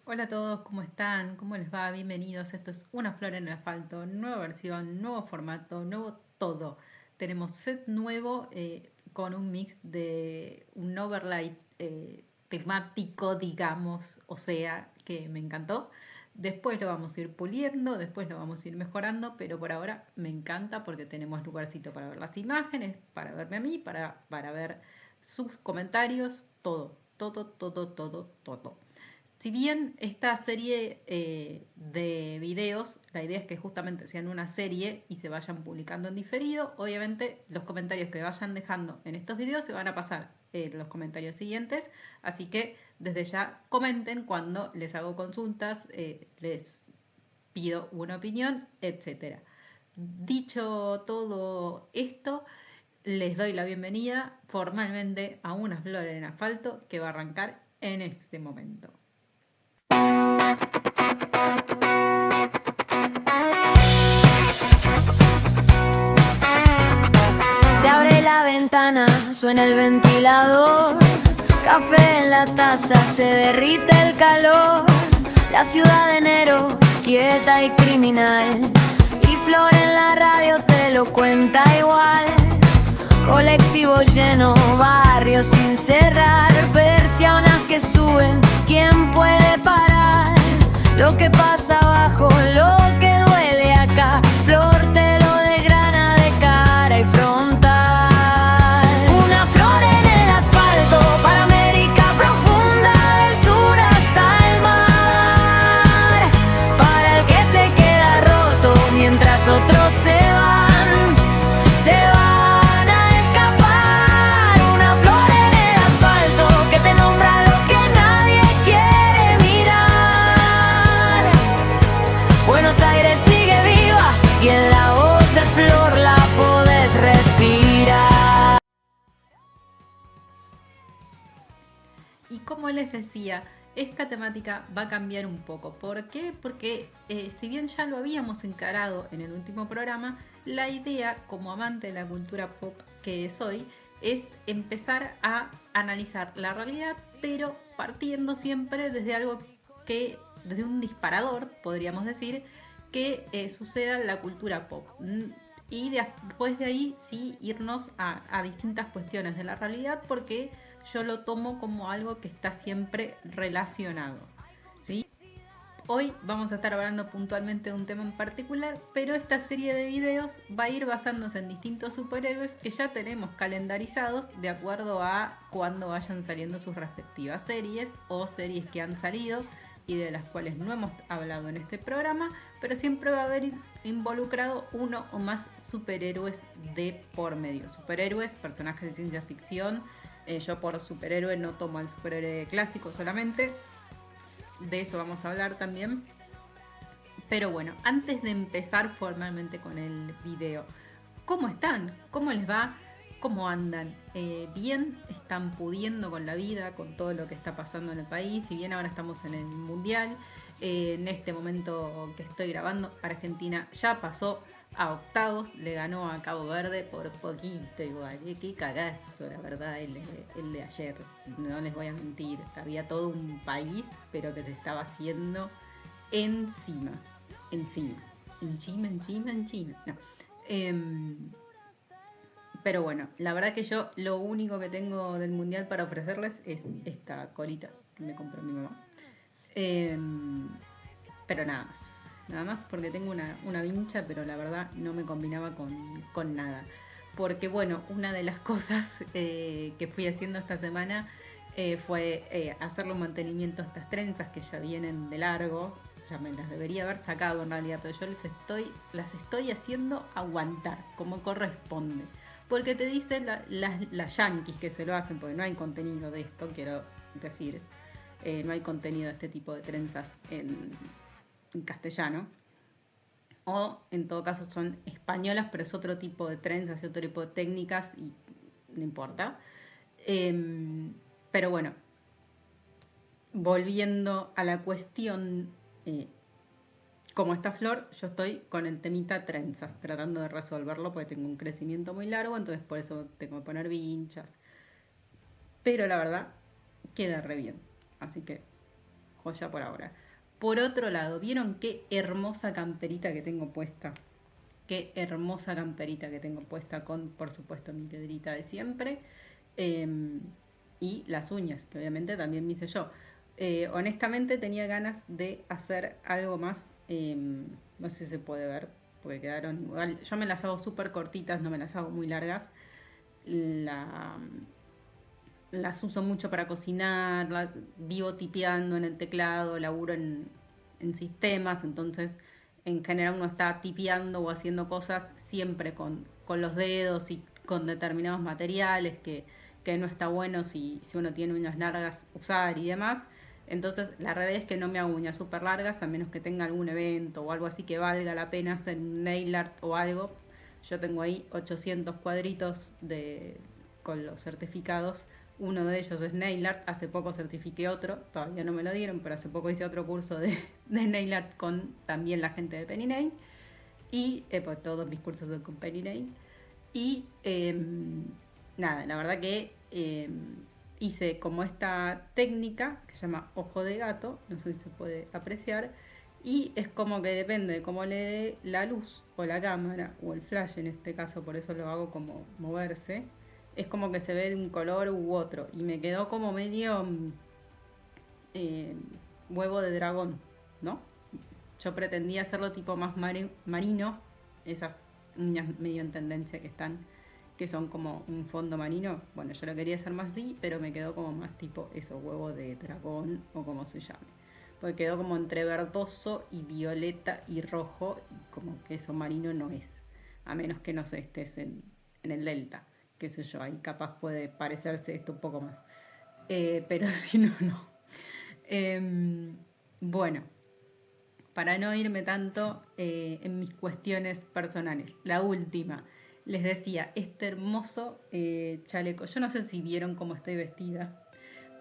Hola a todos, ¿cómo están? ¿Cómo les va? Bienvenidos. Esto es Una Flor en el Asfalto, nueva versión, nuevo formato, nuevo todo. Tenemos set nuevo con un mix de un overlay temático, digamos, o sea, que me encantó. Después lo vamos a ir puliendo, después lo vamos a ir mejorando, pero por ahora me encanta porque tenemos lugarcito para ver las imágenes, para verme a mí, para ver sus comentarios, todo, todo, todo, todo, todo. Si bien esta serie de videos, la idea es que justamente sean una serie y se vayan publicando en diferido, obviamente los comentarios que vayan dejando en estos videos se van a pasar en los comentarios siguientes, así que desde ya comenten cuando les hago consultas, les pido una opinión, etcétera. Dicho todo esto, les doy la bienvenida formalmente a Una Flor en Asfalto que va a arrancar en este momento. Se abre la ventana, suena el ventilador. Café en la taza, se derrite el calor. La ciudad de enero, quieta y criminal. Y Flor en la radio te lo cuenta igual. Colectivo lleno, barrio sin cerrar. Persianas que suben, ¿quién puede parar? Lo que pasa abajo, lo que duele acá. Flor te lo desgrana de cara y frontal. Una flor en el asfalto para América profunda, del sur hasta el mar. Para el que se queda roto mientras otros se van, se van a escapar. Una flor en el asfalto que te nombra lo que nadie quiere mirar. Buenos Aires sigue viva y en la voz de Flor la podés respirar. Y como les decía, esta temática va a cambiar un poco. ¿Por qué? Porque si bien ya lo habíamos encarado en el último programa, la idea como amante de la cultura pop que soy es empezar a analizar la realidad, pero partiendo siempre desde algo que, desde un disparador, podríamos decir, que suceda en la cultura pop. Y después de ahí sí irnos a distintas cuestiones de la realidad porque yo lo tomo como algo que está siempre relacionado. ¿Sí? Hoy vamos a estar hablando puntualmente de un tema en particular, pero esta serie de videos va a ir basándose en distintos superhéroes que ya tenemos calendarizados de acuerdo a cuando vayan saliendo sus respectivas series o series que han salido y de las cuales no hemos hablado en este programa, pero siempre va a haber involucrado uno o más superhéroes de por medio. Superhéroes, personajes de ciencia ficción. Yo por superhéroe no tomo al superhéroe clásico solamente. De eso vamos a hablar también. Pero bueno, antes de empezar formalmente con el video, ¿cómo están? ¿Cómo les va? ¿Cómo andan? ¿Bien? ¿Están pudiendo con la vida, con todo lo que está pasando en el país? Si bien ahora estamos en el Mundial, en este momento que estoy grabando, Argentina ya pasó a octavos, le ganó a Cabo Verde por poquito igual. Qué cagazo, la verdad, el de ayer. No les voy a mentir, había todo un país, pero que se estaba haciendo encima. Encima. No. Pero bueno, la verdad que yo lo único que tengo del mundial para ofrecerles es esta colita que me compró mi mamá. Pero nada más. Nada más porque tengo una vincha, pero la verdad no me combinaba con nada. Porque bueno, una de las cosas que fui haciendo esta semana fue hacerle un mantenimiento a estas trenzas que ya vienen de largo. Ya me las debería haber sacado en realidad, pero yo las estoy haciendo aguantar como corresponde. Porque te dicen las yankees que se lo hacen, porque no hay contenido de esto, quiero decir. No hay contenido de este tipo de trenzas en castellano. O en todo caso son españolas, pero es otro tipo de trenzas y otro tipo de técnicas y no importa. Pero bueno, volviendo a la cuestión, como esta flor, yo estoy con el temita trenzas, tratando de resolverlo porque tengo un crecimiento muy largo, entonces por eso tengo que poner vinchas. Pero la verdad, queda re bien. Así que joya por ahora. Por otro lado, ¿vieron qué hermosa camperita que tengo puesta? Qué hermosa camperita que tengo puesta con, por supuesto, mi piedrita de siempre. Eh, y las uñas, que obviamente también me hice yo. Honestamente tenía ganas de hacer algo más, no sé si se puede ver, porque quedaron igual. Yo me las hago súper cortitas, no me las hago muy largas. La, las uso mucho para cocinar, vivo tipeando en el teclado, laburo en sistemas, entonces en general uno está tipeando o haciendo cosas siempre con los dedos y con determinados materiales que no está bueno si uno tiene uñas largas usar y demás. Entonces la realidad es que no me hago uñas súper largas a menos que tenga algún evento o algo así que valga la pena hacer nail art o algo. Yo tengo ahí 800 cuadritos con los certificados. Uno de ellos es nail art, hace poco certifiqué otro, todavía no me lo dieron, pero hace poco hice otro curso de nail art con también la gente de Penny Nail. Y pues todos mis cursos son con Penny Nail. Y nada, la verdad que hice como esta técnica que se llama ojo de gato, no sé si se puede apreciar, y es como que depende de cómo le dé la luz o la cámara o el flash en este caso, por eso lo hago como moverse, es como que se ve de un color u otro y me quedó como medio eh, huevo de dragón, ¿no? Yo pretendía hacerlo tipo más marino, esas uñas medio en tendencia que son como un fondo marino. Bueno, yo lo quería hacer más así, pero me quedó como más tipo eso, huevo de dragón o como se llame. Porque quedó como entre verdoso y violeta y rojo, y como que eso marino no es. A menos que no sé, estés en el delta, qué sé yo, ahí capaz puede parecerse esto un poco más. Pero si no, no. Bueno, para no irme tanto en mis cuestiones personales. La última, les decía, este hermoso chaleco. Yo no sé si vieron cómo estoy vestida,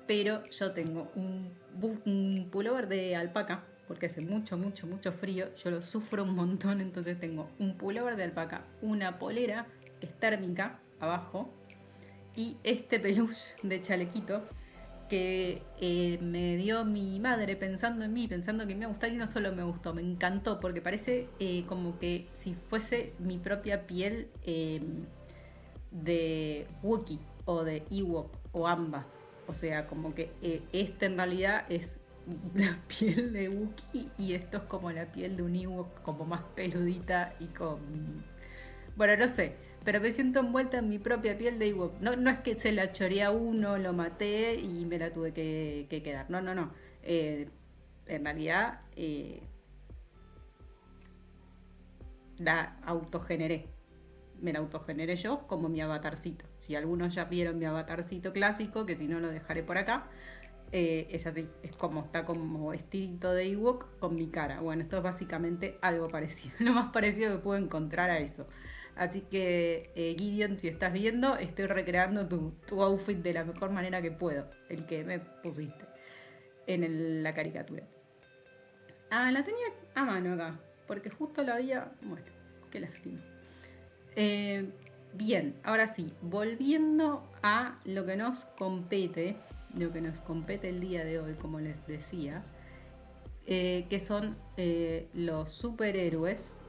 pero yo tengo un pullover de alpaca, porque hace mucho, mucho, mucho frío. Yo lo sufro un montón, entonces tengo un pullover de alpaca, una polera que es térmica abajo, y este peluche de chalequito que me dio mi madre pensando en mí, pensando que me iba a gustar, y no solo me gustó, me encantó, porque parece como que si fuese mi propia piel de Wookiee o de Ewok o ambas. O sea, como que este en realidad es la piel de Wookiee y esto es como la piel de un Ewok, como más peludita y con... Bueno, no sé, pero me siento envuelta en mi propia piel de Ewok. No, no es que se la choreé a uno, lo maté y me la tuve que quedar. No, no, no. En realidad la autogeneré. Me la autogeneré yo como mi avatarcito. Si algunos ya vieron mi avatarcito clásico, que si no lo dejaré por acá, es así, es como está como vestidito de Ewok con mi cara. Bueno, esto es básicamente algo parecido, lo más parecido que puedo encontrar a eso. Así que Gideon, si estás viendo, estoy recreando tu outfit de la mejor manera que puedo, el que me pusiste en la caricatura. Ah, la tenía a mano acá, porque justo la había... Bueno, qué lástima. Bien, ahora sí, volviendo a lo que nos compete el día de hoy, como les decía, que son los superhéroes.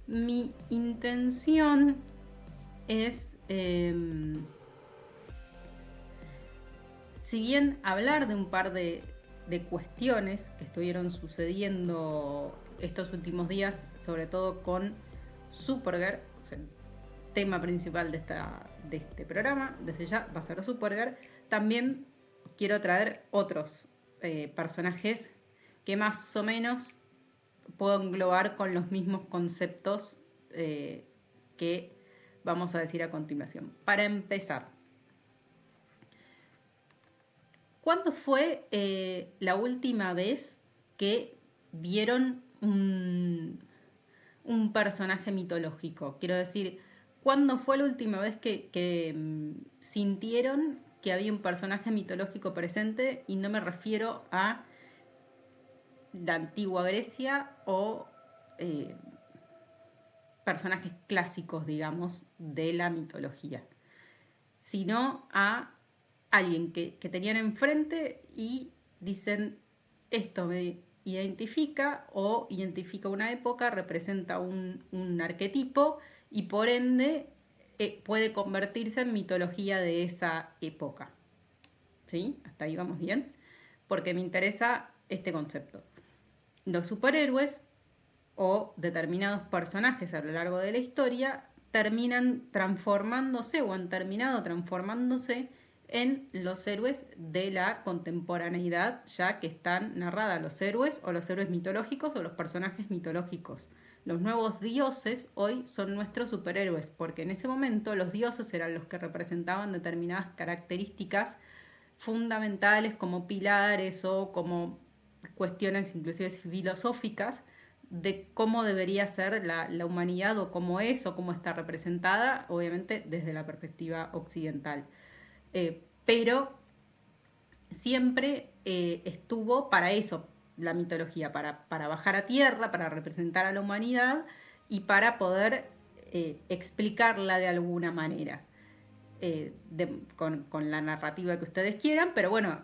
Mi intención es, si bien hablar de un par de cuestiones que estuvieron sucediendo estos últimos días, sobre todo con Supergirl, o sea, el tema principal de este programa, desde ya va a ser Supergirl, también quiero traer otros personajes que más o menos puedo englobar con los mismos conceptos que vamos a decir a continuación. Para empezar, ¿cuándo fue la última vez que vieron un personaje mitológico? Quiero decir, ¿cuándo fue la última vez que sintieron que había un personaje mitológico presente? Y no me refiero a la antigua Grecia o personajes clásicos, digamos, de la mitología, sino a alguien que tenían enfrente y dicen, esto me identifica o identifica una época, representa un arquetipo y por ende puede convertirse en mitología de esa época. ¿Sí? Hasta ahí vamos bien. Porque me interesa este concepto. Los superhéroes o determinados personajes a lo largo de la historia terminan transformándose o han terminado transformándose en los héroes de la contemporaneidad, ya que están narradas los héroes o los héroes mitológicos o los personajes mitológicos. Los nuevos dioses hoy son nuestros superhéroes, porque en ese momento los dioses eran los que representaban determinadas características fundamentales como pilares o como cuestiones inclusive filosóficas de cómo debería ser la humanidad o cómo es o cómo está representada, obviamente desde la perspectiva occidental. Pero siempre estuvo para eso la mitología, para bajar a tierra, para representar a la humanidad y para poder explicarla de alguna manera. Con la narrativa que ustedes quieran, pero bueno,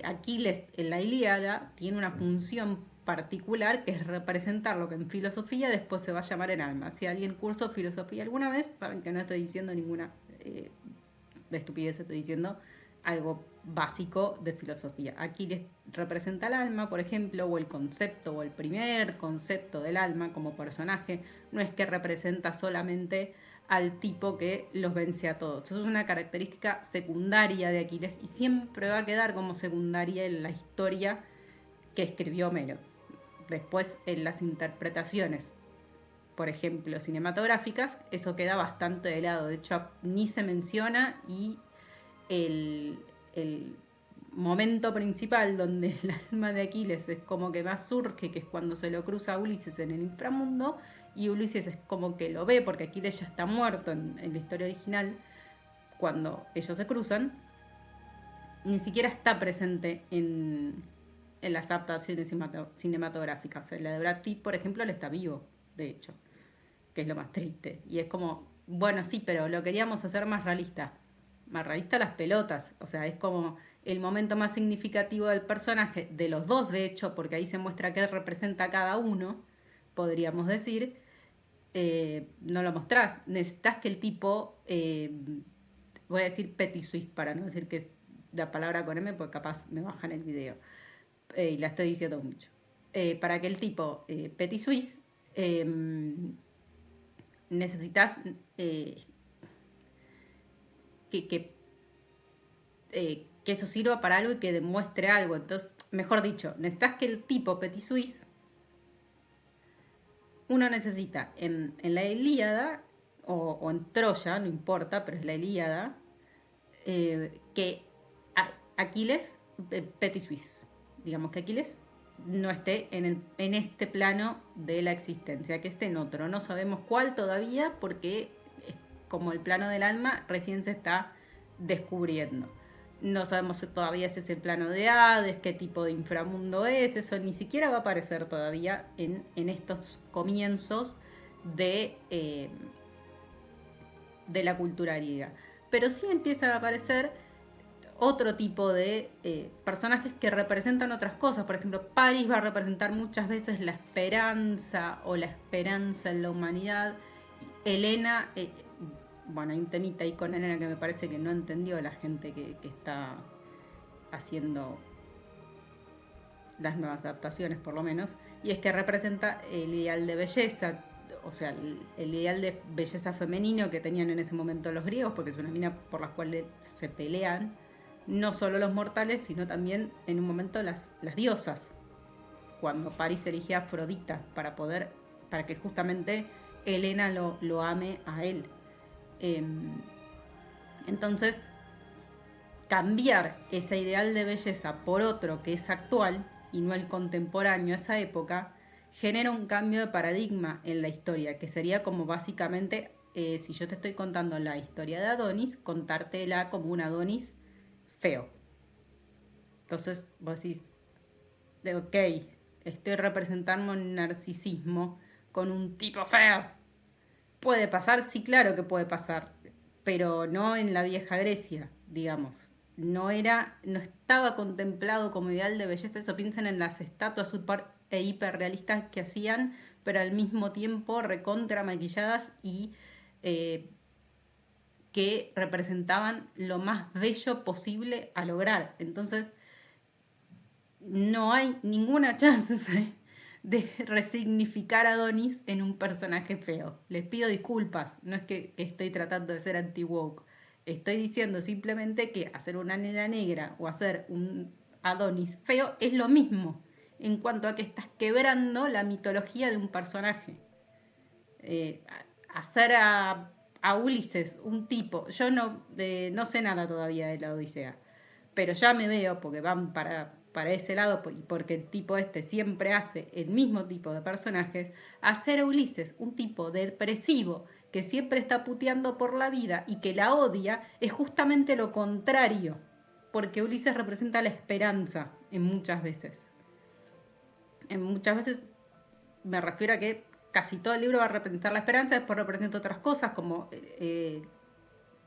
Aquiles en la Ilíada tiene una función particular que es representar lo que en filosofía después se va a llamar el alma. Si alguien cursó filosofía alguna vez, saben que no estoy diciendo ninguna estupidez, estoy diciendo algo básico de filosofía. Aquiles representa el alma, por ejemplo, o el concepto, o el primer concepto del alma como personaje, no es que representa solamente al tipo que los vence a todos. Eso es una característica secundaria de Aquiles y siempre va a quedar como secundaria en la historia que escribió Homero. Después, en las interpretaciones, por ejemplo, cinematográficas, eso queda bastante de lado. De hecho, ni se menciona y el momento principal donde el alma de Aquiles es como que más surge, que es cuando se lo cruza a Ulises en el inframundo, y Ulises es como que lo ve porque Aquiles ya está muerto en la historia original cuando ellos se cruzan, ni siquiera está presente en las adaptaciones cinematográficas. En la de Brad Pitt, por ejemplo, él está vivo, de hecho, que es lo más triste. Y es como, bueno, sí, pero lo queríamos hacer más realista las pelotas, o sea, es como el momento más significativo del personaje, de los dos de hecho, porque ahí se muestra qué representa a cada uno, podríamos decir, no lo mostrás, necesitas que el tipo, voy a decir petit suisse para no decir que la palabra con M, porque capaz me bajan el video, y la estoy diciendo mucho, para que el tipo petit suisse, necesitas que eso sirva para algo y que demuestre algo. Entonces, mejor dicho, necesitas que el tipo petit suisse, uno necesita en la Ilíada o en Troya, no importa, pero es la Ilíada, que Aquiles petit suisse, digamos que Aquiles no esté en este plano de la existencia, que esté en otro. No sabemos cuál todavía porque como el plano del alma recién se está descubriendo. No sabemos todavía si es el plano de Hades, qué tipo de inframundo es, eso ni siquiera va a aparecer todavía en estos comienzos de la cultura griega. Pero sí empiezan a aparecer otro tipo de personajes que representan otras cosas. Por ejemplo, Paris va a representar muchas veces la esperanza o la esperanza en la humanidad. Helena, bueno, hay un temita ahí con Helena que me parece que no entendió la gente que está haciendo las nuevas adaptaciones, por lo menos, y es que representa el ideal de belleza, o sea, el ideal de belleza femenino que tenían en ese momento los griegos, porque es una mina por la cual se pelean no solo los mortales, sino también en un momento las diosas, cuando Paris elige a Afrodita para que justamente Helena lo ame a él. Entonces, cambiar ese ideal de belleza por otro que es actual y no el contemporáneo a esa época, genera un cambio de paradigma en la historia, que sería como básicamente, si yo te estoy contando la historia de Adonis, contártela como un Adonis feo. Entonces vos decís, ok, estoy representando un narcisismo con un tipo feo. ¿Puede pasar? Sí, claro que puede pasar, pero no en la vieja Grecia, digamos. no estaba contemplado como ideal de belleza. Eso, piensen en las estatuas super e hiperrealistas que hacían, pero al mismo tiempo recontra maquilladas y que representaban lo más bello posible a lograr. Entonces, no hay ninguna chance de resignificar a Adonis en un personaje feo. Les pido disculpas, no es que estoy tratando de ser anti-woke. Estoy diciendo simplemente que hacer una nena negra o hacer un Adonis feo es lo mismo, en cuanto a que estás quebrando la mitología de un personaje. Hacer a Ulises un tipo, yo no sé nada todavía de la Odisea, pero ya me veo, porque van para ese lado, y porque el tipo este siempre hace el mismo tipo de personajes, hacer a Ulises un tipo depresivo que siempre está puteando por la vida y que la odia, es justamente lo contrario, porque Ulises representa la esperanza en muchas veces. En muchas veces me refiero a que casi todo el libro va a representar la esperanza, después representa otras cosas como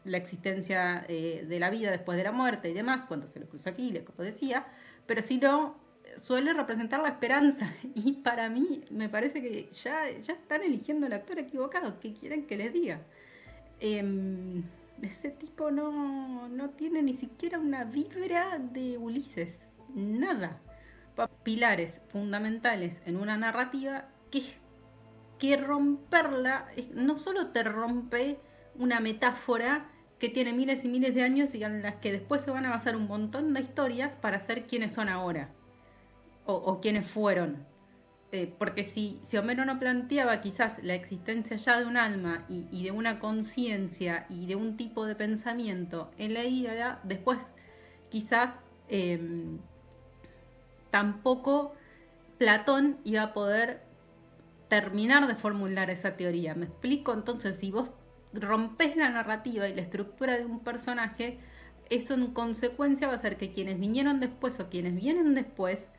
la existencia de la vida después de la muerte y demás, cuando se lo cruza Aquiles, como decía, pero si no, suele representar la esperanza. Y para mí me parece que ya están eligiendo al actor equivocado. ¿Qué quieren que les diga? Ese tipo no tiene ni siquiera una vibra de Ulises, nada. Pilares fundamentales en una narrativa que romperla no solo te rompe una metáfora que tiene miles y miles de años y en las que después se van a basar un montón de historias para ser quienes son ahora o quienes fueron. Porque si Homero no planteaba quizás la existencia ya de un alma y de una conciencia y de un tipo de pensamiento en la Ilíada, después quizás tampoco Platón iba a poder terminar de formular esa teoría. ¿Me explico? Entonces, si vos rompes la narrativa y la estructura de un personaje, eso en consecuencia va a hacer que quienes vinieron después o quienes vienen después,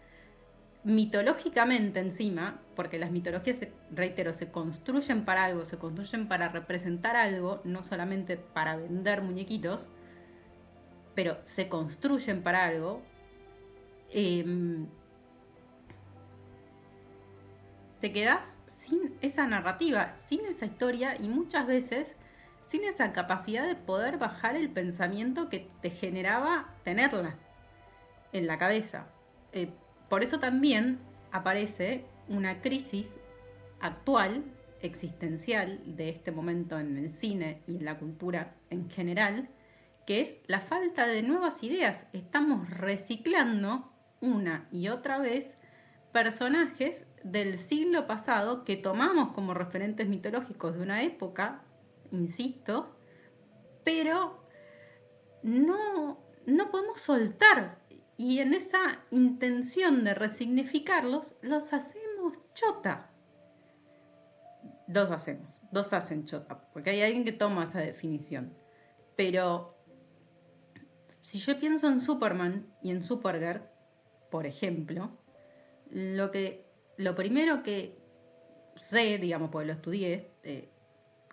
mitológicamente encima, porque las mitologías, reitero, se construyen para algo, se construyen para representar algo, no solamente para vender muñequitos, pero se construyen para algo. Te quedás sin esa narrativa, sin esa historia y muchas veces sin esa capacidad de poder bajar el pensamiento que te generaba tenerla en la cabeza. Por eso también aparece una crisis actual, existencial, de este momento en el cine y en la cultura en general, que es la falta de nuevas ideas. Estamos reciclando una y otra vez personajes del siglo pasado que tomamos como referentes mitológicos de una época, insisto, pero no podemos soltar. Y en esa intención de resignificarlos, los hacemos chota. Dos hacen chota, porque hay alguien que toma esa definición. Pero si yo pienso en Superman y en Supergirl, por ejemplo, lo primero que sé, digamos, porque lo estudié,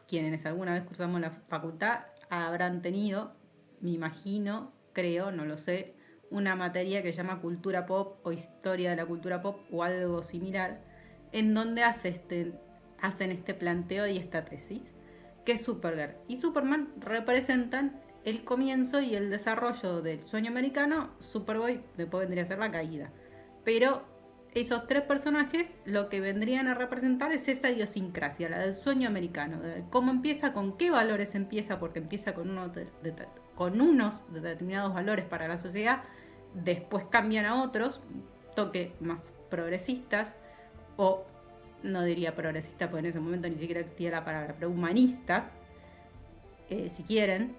quienes alguna vez cursamos la facultad habrán tenido, me imagino, creo, no lo sé, una materia que se llama cultura pop o historia de la cultura pop o algo similar, en donde hacen este planteo y esta tesis, que es Supergirl y Superman representan el comienzo y el desarrollo del sueño americano. Superboy después vendría a ser la caída, pero esos tres personajes lo que vendrían a representar es esa idiosincrasia, la del sueño americano, de cómo empieza, con qué valores empieza, porque empieza con unos determinados valores para la sociedad, después cambian a otros, toque más progresistas, o no diría progresistas porque en ese momento ni siquiera existía la palabra, pero humanistas, si quieren,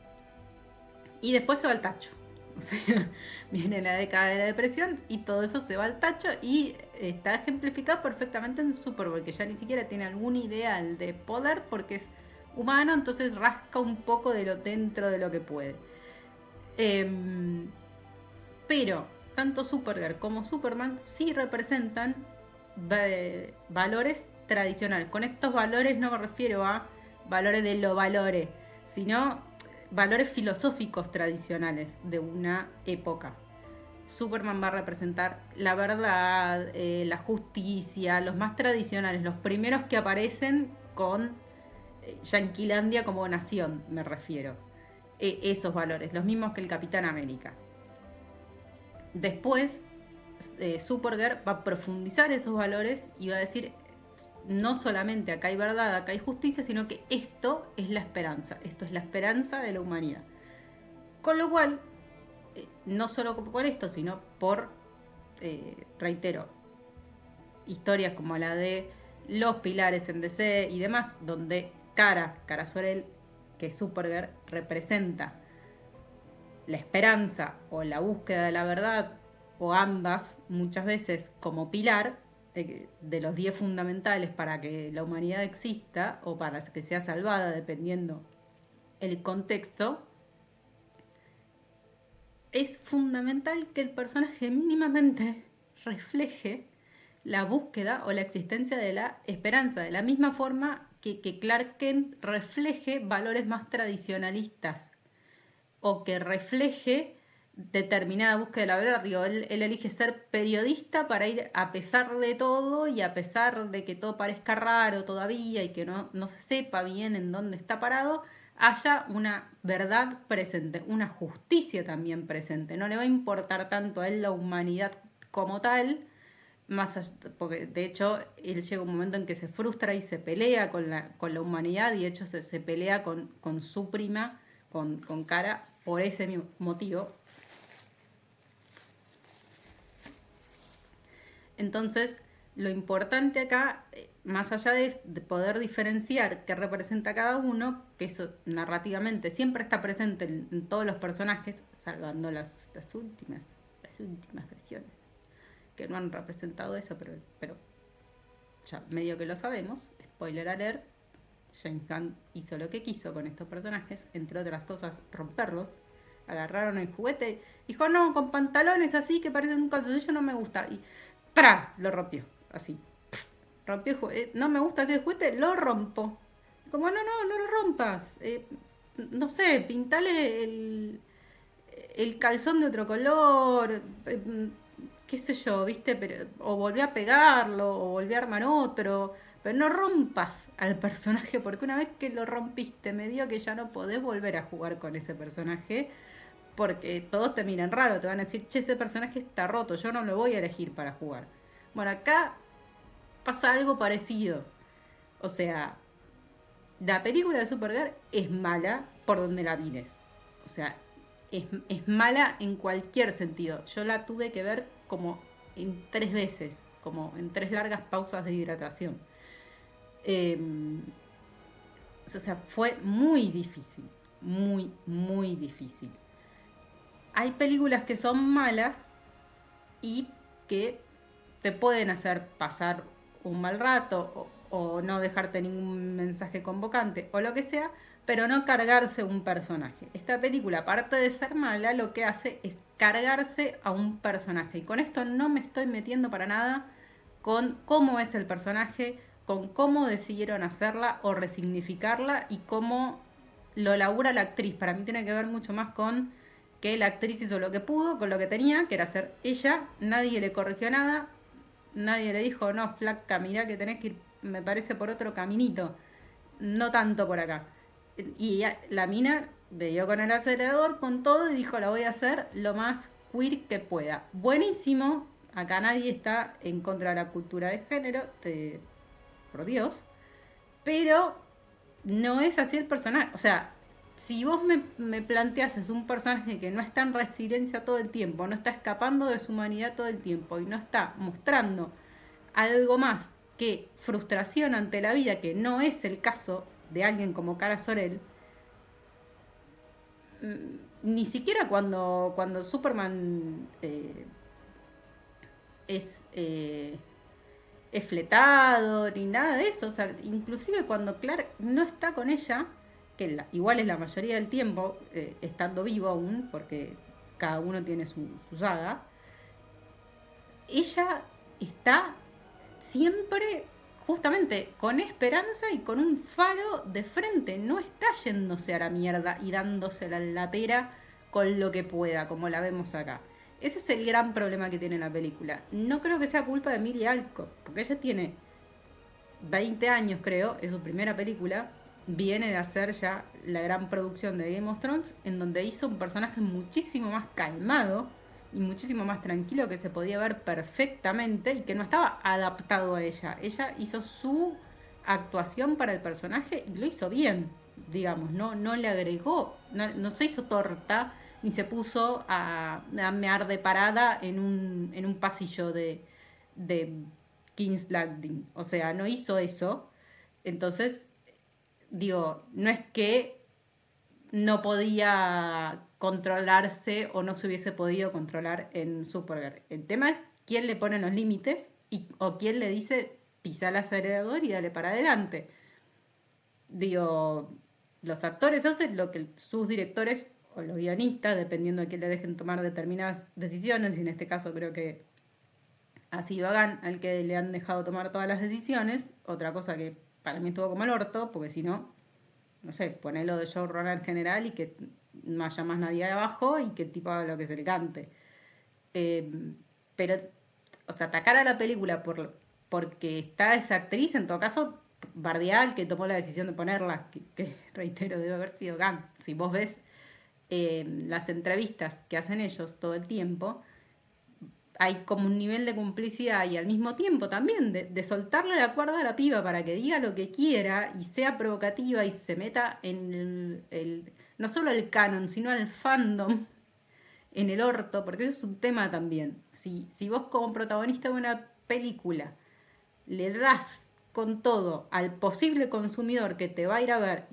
y después se va al tacho. O sea, viene la década de la depresión y todo eso se va al tacho y está ejemplificado perfectamente en Superboy, que ya ni siquiera tiene algún ideal de poder porque es humano, entonces rasca un poco dentro de lo que puede. Pero tanto Supergirl como Superman sí representan valores tradicionales. Con estos valores no me refiero a valores de lo valores, sino valores filosóficos tradicionales de una época. Superman va a representar la verdad, la justicia, los más tradicionales, los primeros que aparecen con Yanquilandia como nación, me refiero. Esos valores, los mismos que el Capitán América. Después, Supergirl va a profundizar esos valores y va a decir, no solamente acá hay verdad, acá hay justicia, sino que esto es la esperanza, esto es la esperanza de la humanidad. Con lo cual, no solo por esto, sino por, reitero, historias como la de Los Pilares en DC y demás, donde Kara Zor-El, que es Supergirl, representa la esperanza o la búsqueda de la verdad, o ambas muchas veces como pilar de los 10 fundamentales para que la humanidad exista o para que sea salvada, dependiendo el contexto. Es fundamental que el personaje mínimamente refleje la búsqueda o la existencia de la esperanza, de la misma forma que Clark Kent refleje valores más tradicionalistas o que refleje determinada búsqueda de la verdad. Digo, él elige ser periodista para ir a pesar de todo y a pesar de que todo parezca raro todavía y que no se sepa bien en dónde está parado, haya una verdad presente, una justicia también presente. No le va a importar tanto a él la humanidad como tal, más allá, porque de hecho él llega un momento en que se frustra y se pelea con la humanidad, y de hecho se pelea con su prima, con Kara, por ese motivo. Entonces, lo importante acá, más allá de poder diferenciar qué representa cada uno, que eso narrativamente siempre está presente en todos los personajes, salvando las últimas versiones, que no han representado eso, pero ya medio que lo sabemos. Spoiler alert, James Gunn hizo lo que quiso con estos personajes, entre otras cosas romperlos. Agarraron el juguete, dijo, no, con pantalones así que parecen un calzoncillo no me gusta, y ¡tra! Lo rompió, así. Rompió el juguete. No me gusta hacer el juguete, lo rompo. Como, no lo rompas. No sé, pintale el calzón de otro color, qué sé yo, ¿viste? Pero, o volví a pegarlo, o volví a armar otro. Pero no rompas al personaje, porque una vez que lo rompiste, medio que ya no podés volver a jugar con ese personaje, porque todos te miran raro, te van a decir, che, ese personaje está roto, yo no lo voy a elegir para jugar. Bueno, acá pasa algo parecido. O sea, la película de Supergirl es mala por donde la mires. O sea, es mala en cualquier sentido. Yo la tuve que ver como en 3 veces, como en 3 largas pausas de hidratación. O sea, fue muy difícil, muy difícil. Hay películas que son malas y que te pueden hacer pasar un mal rato o no dejarte ningún mensaje convocante o lo que sea, pero no cargarse un personaje. Esta película, aparte de ser mala, lo que hace es cargarse a un personaje. Y con esto no me estoy metiendo para nada con cómo es el personaje, con cómo decidieron hacerla o resignificarla y cómo lo labura la actriz. Para mí tiene que ver mucho más con que la actriz hizo lo que pudo, con lo que tenía, que era ser ella. Nadie le corrigió nada, nadie le dijo, no, flaca, mirá que tenés que ir, me parece, por otro caminito, no tanto por acá. Y la mina le dio con el acelerador, con todo, y dijo, la voy a hacer lo más queer que pueda. Buenísimo, acá nadie está en contra de la cultura de género, por Dios, pero no es así el personaje. O sea, si vos me planteases un personaje que no está en resiliencia todo el tiempo, no está escapando de su humanidad todo el tiempo y no está mostrando algo más que frustración ante la vida, que no es el caso de alguien como Kara Zor-El, ni siquiera cuando Superman es fletado, ni nada de eso. O sea, inclusive cuando Clark no está con ella, que igual es la mayoría del tiempo, estando vivo aún, porque cada uno tiene su saga, ella está siempre justamente con esperanza y con un faro de frente. No está yéndose a la mierda y dándosela en la pera con lo que pueda, como la vemos acá. Ese es el gran problema que tiene la película. No creo que sea culpa de Emilia Alcock, porque ella tiene 20 años, creo, es su primera película. Viene de hacer ya la gran producción de Game of Thrones, en donde hizo un personaje muchísimo más calmado y muchísimo más tranquilo, que se podía ver perfectamente y que no estaba adaptado a ella. Ella hizo su actuación para el personaje y lo hizo bien, digamos, no le agregó, no se hizo torta ni se puso a mear de parada en un pasillo de King's Landing. O sea, no hizo eso. Entonces, digo, no es que no podía controlarse o no se hubiese podido controlar en Supergirl. El tema es quién le pone los límites o quién le dice pisa el acelerador y dale para adelante. Digo, los actores hacen lo que sus directores o los guionistas, dependiendo de quién le dejen tomar determinadas decisiones, y en este caso creo que ha sido a Gunn al que le han dejado tomar todas las decisiones. Otra cosa que para mí estuvo como el orto, porque si no, no sé, ponelo de showrunner general y que no haya más nadie abajo y que el tipo haga lo que se le cante. Pero, o sea, atacar a la película porque está esa actriz, en todo caso, Bardial, que tomó la decisión de ponerla, que reitero, debe haber sido Gunn. Si vos ves las entrevistas que hacen ellos todo el tiempo, hay como un nivel de complicidad y al mismo tiempo también de soltarle la cuerda a la piba para que diga lo que quiera y sea provocativa y se meta en no solo el canon, sino el fandom en el orto, porque eso es un tema también. Si vos como protagonista de una película le das con todo al posible consumidor que te va a ir a ver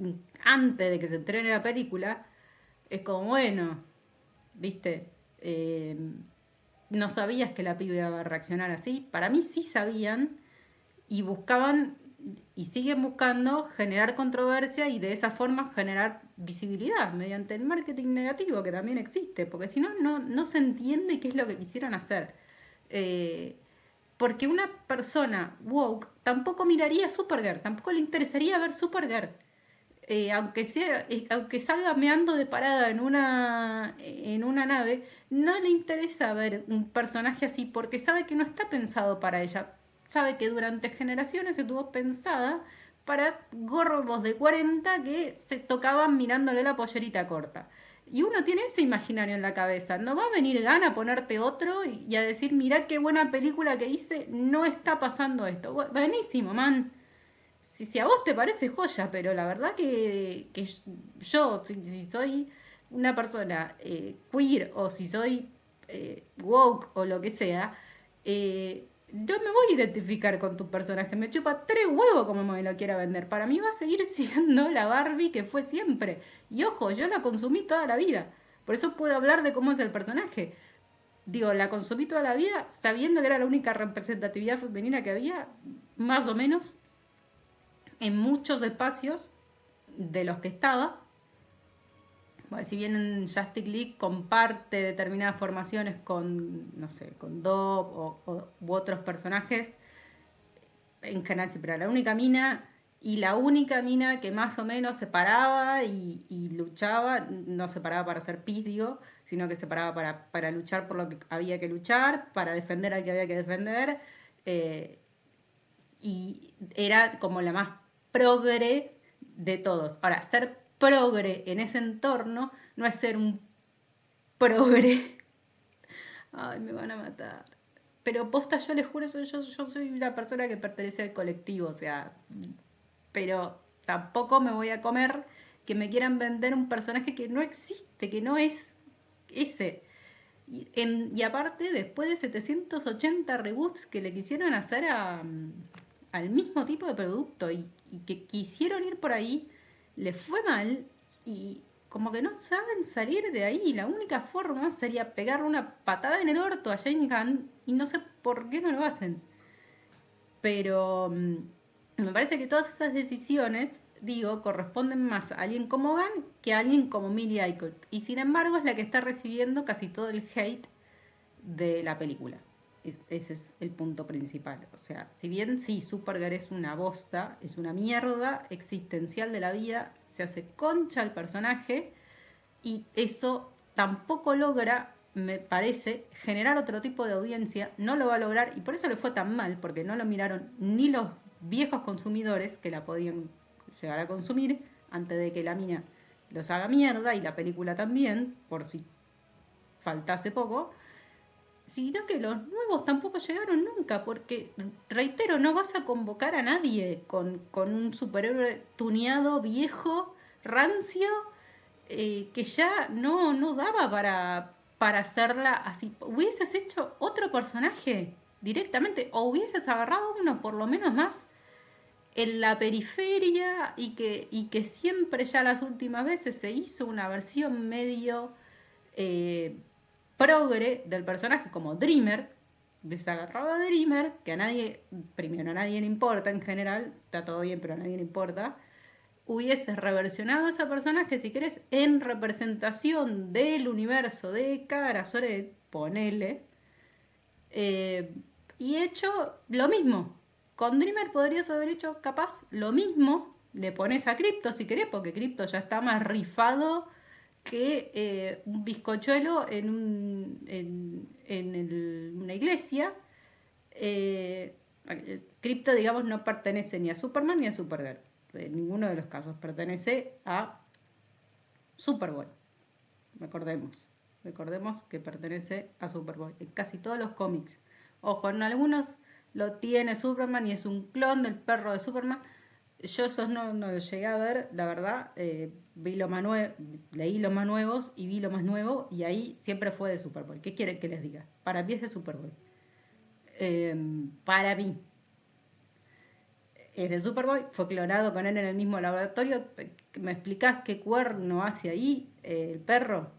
antes de que se estrene la película, es como, bueno, viste, no sabías que la piba iba a reaccionar así. Para mí sí sabían y buscaban y siguen buscando generar controversia y de esa forma generar visibilidad mediante el marketing negativo que también existe, porque si no, no se entiende qué es lo que quisieron hacer. Porque una persona woke tampoco miraría Supergirl, tampoco le interesaría ver Supergirl. Aunque salga meando de parada en una nave, no le interesa ver un personaje así porque sabe que no está pensado para ella. Sabe que durante generaciones estuvo pensada para gordos de 40 que se tocaban mirándole la pollerita corta. Y uno tiene ese imaginario en la cabeza. No va a venir Gana a ponerte otro y a decir, mirá qué buena película que hice, no está pasando esto. Buenísimo, man. Si a vos te parece joya, pero la verdad que yo, si soy una persona queer o si soy woke o lo que sea, yo me voy a identificar con tu personaje. Me chupa 3 huevos como me lo quiera vender. Para mí va a seguir siendo la Barbie que fue siempre. Y ojo, yo la consumí toda la vida. Por eso puedo hablar de cómo es el personaje. Digo, la consumí toda la vida sabiendo que era la única representatividad femenina que había, más o menos, en muchos espacios de los que estaba. Bueno, si bien en Justice League comparte determinadas formaciones con, no sé, con Dove u otros personajes, en general siempre era la única mina, y la única mina que más o menos se paraba y luchaba, no se paraba para hacer pis, digo, sino que se paraba para luchar por lo que había que luchar, para defender al que había que defender, y era como la más progre de todos. Ahora, ser progre en ese entorno no es ser un progre. Ay, me van a matar. Pero posta, yo les juro, yo soy una persona que pertenece al colectivo, o sea, pero tampoco me voy a comer que me quieran vender un personaje que no existe, que no es ese. Y aparte, después de 780 reboots que le quisieron hacer al mismo tipo de producto y que quisieron ir por ahí, les fue mal y como que no saben salir de ahí. La única forma sería pegarle una patada en el orto a James Gunn y no sé por qué no lo hacen. Pero me parece que todas esas decisiones, digo, corresponden más a alguien como Gunn que a alguien como Millie Alcock. Y sin embargo es la que está recibiendo casi todo el hate de la película. Ese es el punto principal. O sea, si bien sí, Supergirl es una bosta, es una mierda existencial de la vida, se hace concha el personaje y eso tampoco logra, me parece, generar otro tipo de audiencia, no lo va a lograr y por eso le fue tan mal, porque no lo miraron ni los viejos consumidores que la podían llegar a consumir antes de que la mina los haga mierda y la película también, por si faltase poco, sino que los nuevos tampoco llegaron nunca, porque, reitero, no vas a convocar a nadie con un superhéroe tuneado, viejo, rancio, que ya no daba para hacerla así. Hubieses hecho otro personaje directamente, o hubieses agarrado uno por lo menos más en la periferia y que siempre ya las últimas veces se hizo una versión medio eh, progre del personaje como Dreamer, desagarrado a Dreamer, que a nadie, primero a nadie le importa en general, está todo bien pero a nadie le importa, hubieses reversionado a ese personaje si querés en representación del universo de Kara Zor-El, ponele, y hecho lo mismo. Con Dreamer podrías haber hecho capaz lo mismo. Le pones a Crypto si querés, porque Crypto ya está más rifado que un bizcochuelo en una iglesia. Crypto, digamos, no pertenece ni a Superman ni a Supergirl. En ninguno de los casos pertenece a Superboy. Recordemos que pertenece a Superboy. En casi todos los cómics. Ojo, en algunos lo tiene Superman y es un clon del perro de Superman. Yo esos no los llegué a ver, la verdad. Leí los más nuevos y vi lo más nuevo y ahí siempre fue de Superboy. ¿Qué quieren que les diga? Para mí es de Superboy. Para mí. Es de Superboy, fue clonado con él en el mismo laboratorio. ¿Me explicás qué cuerno hace ahí el perro?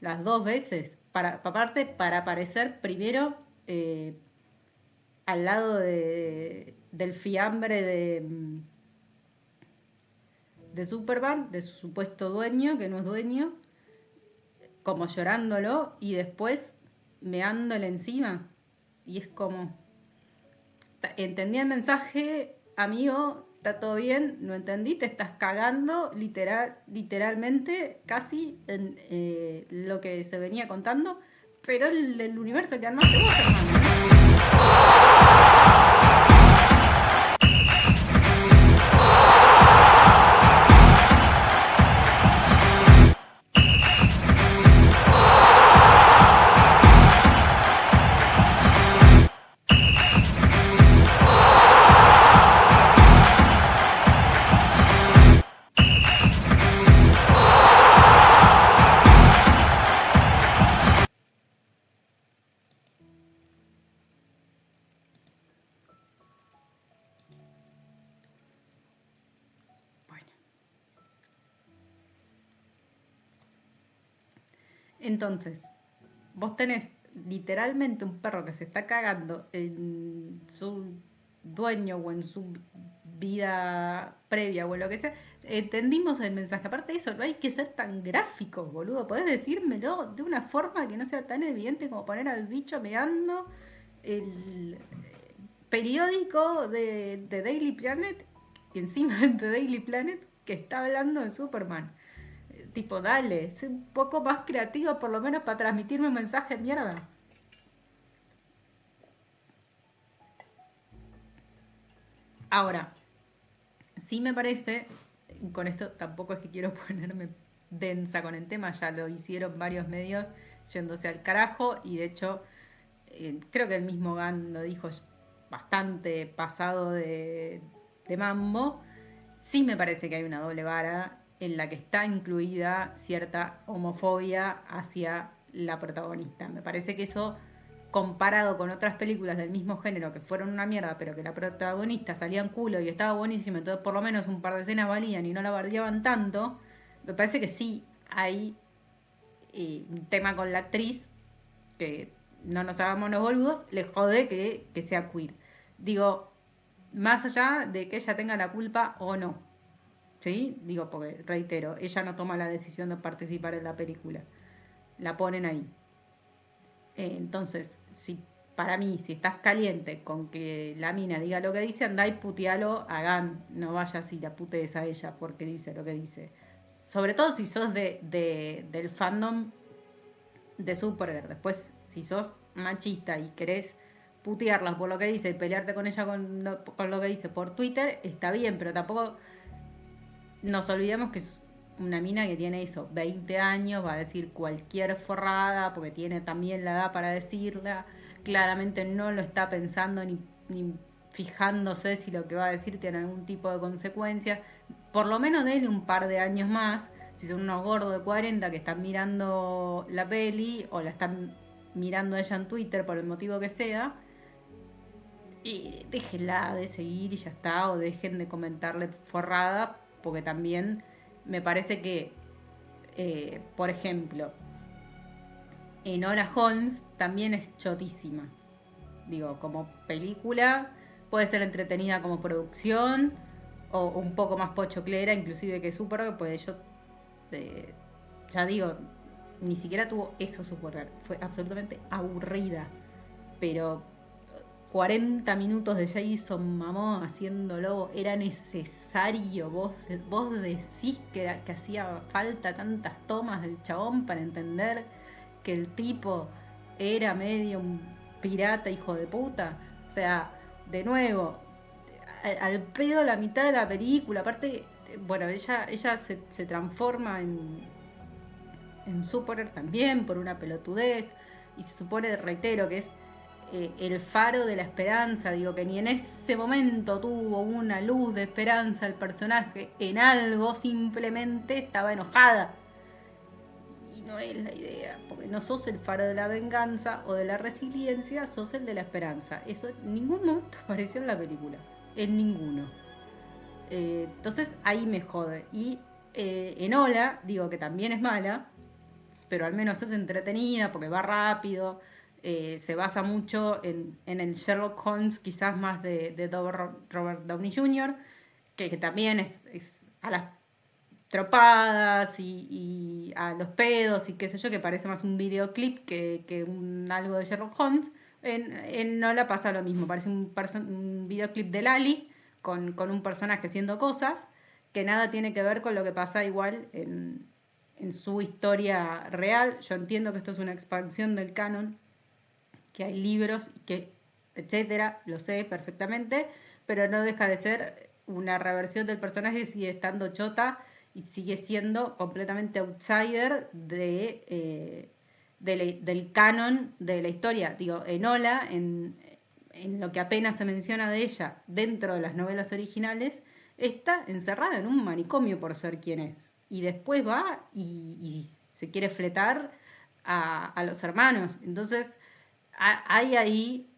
Las dos veces. Aparte, para aparecer primero al lado del fiambre de Superman, de su supuesto dueño, que no es dueño, como llorándolo y después meándole encima. Y es como... Entendí el mensaje, amigo, está todo bien, no entendí, te estás cagando literalmente casi en lo que se venía contando, pero el universo que armaste vos, hermano. Bueno. Entonces, vos tenés literalmente un perro que se está cagando en su dueño o en su vida previa o en lo que sea. Entendimos el mensaje. Aparte de eso, no hay que ser tan gráfico, boludo. Podés decírmelo de una forma que no sea tan evidente como poner al bicho meando el periódico de Daily Planet, y encima de Daily Planet, que está hablando de Superman. Tipo, dale, sé un poco más creativo por lo menos para transmitirme un mensaje de mierda. Ahora, sí me parece, con esto tampoco es que quiero ponerme densa con el tema, ya lo hicieron varios medios yéndose al carajo y de hecho creo que el mismo Gunn lo dijo bastante pasado de mambo. Sí me parece que hay una doble vara en la que está incluida cierta homofobia hacia la protagonista. Me parece que eso, comparado con otras películas del mismo género que fueron una mierda, pero que la protagonista salía en culo y estaba buenísima, entonces por lo menos un par de escenas valían y no la bardeaban tanto, me parece que sí hay un tema con la actriz que no nos hagamos los boludos, le jode que sea queer. Digo, más allá de que ella tenga la culpa o no. ¿Sí? Digo, porque, reitero, ella no toma la decisión de participar en la película. La ponen ahí. Entonces, si para mí, si estás caliente con que la mina diga lo que dice, andá y putealo a Gan. No vayas y la putees a ella porque dice lo que dice. Sobre todo si sos del fandom de Supergirl. Después, si sos machista y querés putearlas por lo que dice y pelearte con ella con lo que dice por Twitter, está bien, pero tampoco nos olvidemos que es una mina que tiene eso, 20 años, va a decir cualquier forrada, porque tiene también la edad para decirla, claramente no lo está pensando ni fijándose si lo que va a decir tiene algún tipo de consecuencia, por lo menos déle un par de años más, si son unos gordos de 40 que están mirando la peli o la están mirando ella en Twitter por el motivo que sea, y déjenla de seguir y ya está, o dejen de comentarle forrada, porque también me parece que, por ejemplo, Enola Holmes también es chotísima. Digo, como película, puede ser entretenida como producción, o un poco más pochoclera, inclusive que Supergirl, pues yo, eh, ya digo, ni siquiera tuvo eso Supergirl, fue absolutamente aburrida, pero 40 minutos de Jason Momoa haciéndolo era necesario. Vos decís que hacía falta tantas tomas del chabón para entender que el tipo era medio un pirata hijo de puta. O sea, de nuevo, al pedo la mitad de la película. Aparte, bueno, ella se transforma en Supergirl también por una pelotudez. Y se supone, reitero, que es el faro de la esperanza, digo que ni en ese momento tuvo una luz de esperanza el personaje en algo, simplemente estaba enojada. Y no es la idea, porque no sos el faro de la venganza o de la resiliencia, sos el de la esperanza. Eso en ningún momento apareció en la película, en ninguno. Entonces ahí me jode. Y Enola, digo que también es mala, pero al menos es entretenida porque va rápido, se basa mucho en el Sherlock Holmes, quizás más de Robert Downey Jr., que también es a las tropadas y a los pedos y qué sé yo, que parece más un videoclip que algo de Sherlock Holmes. En Nola pasa lo mismo, parece un videoclip de Lali con un personaje haciendo cosas que nada tiene que ver con lo que pasa igual en su historia real. Yo entiendo que esto es una expansión del canon, que hay libros, que etcétera, lo sé perfectamente, pero no deja de ser una reversión del personaje, sigue estando chota y sigue siendo completamente outsider del canon de la historia. Digo, Enola, en lo que apenas se menciona de ella dentro de las novelas originales, está encerrada en un manicomio por ser quien es. Y después va y se quiere fletar a los hermanos. Entonces, hay ahí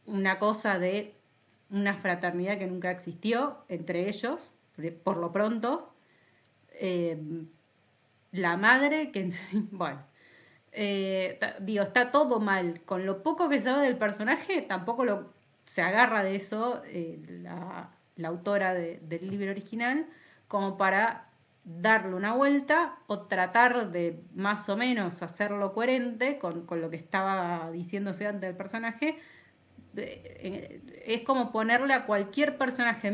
una cosa de una fraternidad que nunca existió entre ellos, por lo pronto. Eh, la madre que bueno, digo, está todo mal. Con lo poco que sabe del personaje, tampoco se agarra de eso la autora del libro original, como para darle una vuelta o tratar de más o menos hacerlo coherente con lo que estaba diciéndose antes del personaje. Es como ponerle a cualquier personaje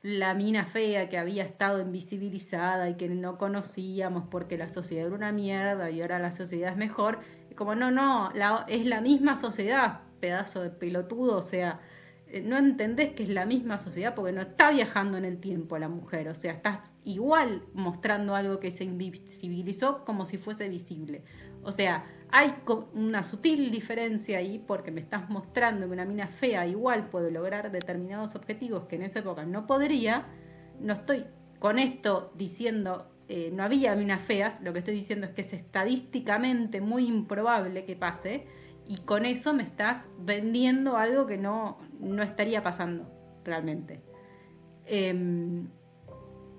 la mina fea que había estado invisibilizada y que no conocíamos porque la sociedad era una mierda y ahora la sociedad es mejor. Como no, es la misma sociedad, pedazo de pelotudo, o sea, no entendés que es la misma sociedad porque no está viajando en el tiempo la mujer, o sea, estás igual mostrando algo que se invisibilizó como si fuese visible. O sea, hay una sutil diferencia ahí porque me estás mostrando que una mina fea igual puede lograr determinados objetivos que en esa época no podría. No estoy con esto diciendo no había minas feas, lo que estoy diciendo es que es estadísticamente muy improbable que pase y con eso me estás vendiendo algo que no estaría pasando realmente.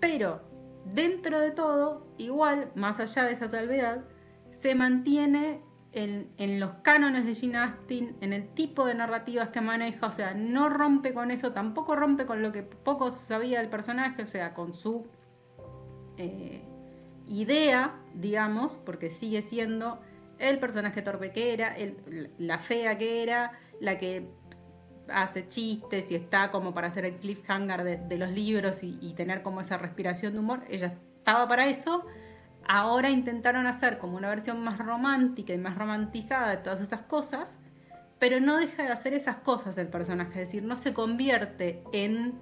Pero dentro de todo, igual, más allá de esa salvedad, se mantiene en los cánones de Jane Austen, en el tipo de narrativas que maneja, o sea, no rompe con eso, tampoco rompe con lo que poco se sabía del personaje, o sea, con su idea, digamos, porque sigue siendo el personaje torpe que era, la fea que era, la que hace chistes y está como para hacer el cliffhanger de los libros y tener como esa respiración de humor. Ella estaba para eso. Ahora intentaron hacer como una versión más romántica y más romantizada de todas esas cosas, pero no deja de hacer esas cosas el personaje, es decir, no se convierte en,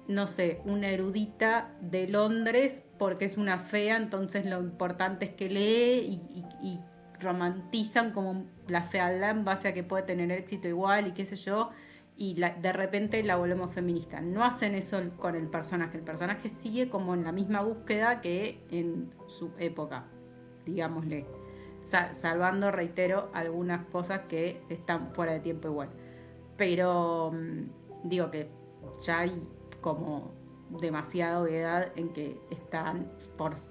no sé, una erudita de Londres porque es una fea, entonces lo importante es que lee y romantizan como la fealdad en base a que puede tener éxito igual y qué sé yo, y de repente la volvemos feminista. No hacen eso con el personaje sigue como en la misma búsqueda que en su época, digámosle, salvando, reitero, algunas cosas que están fuera de tiempo igual. Pero digo que ya hay como demasiada obviedad en que están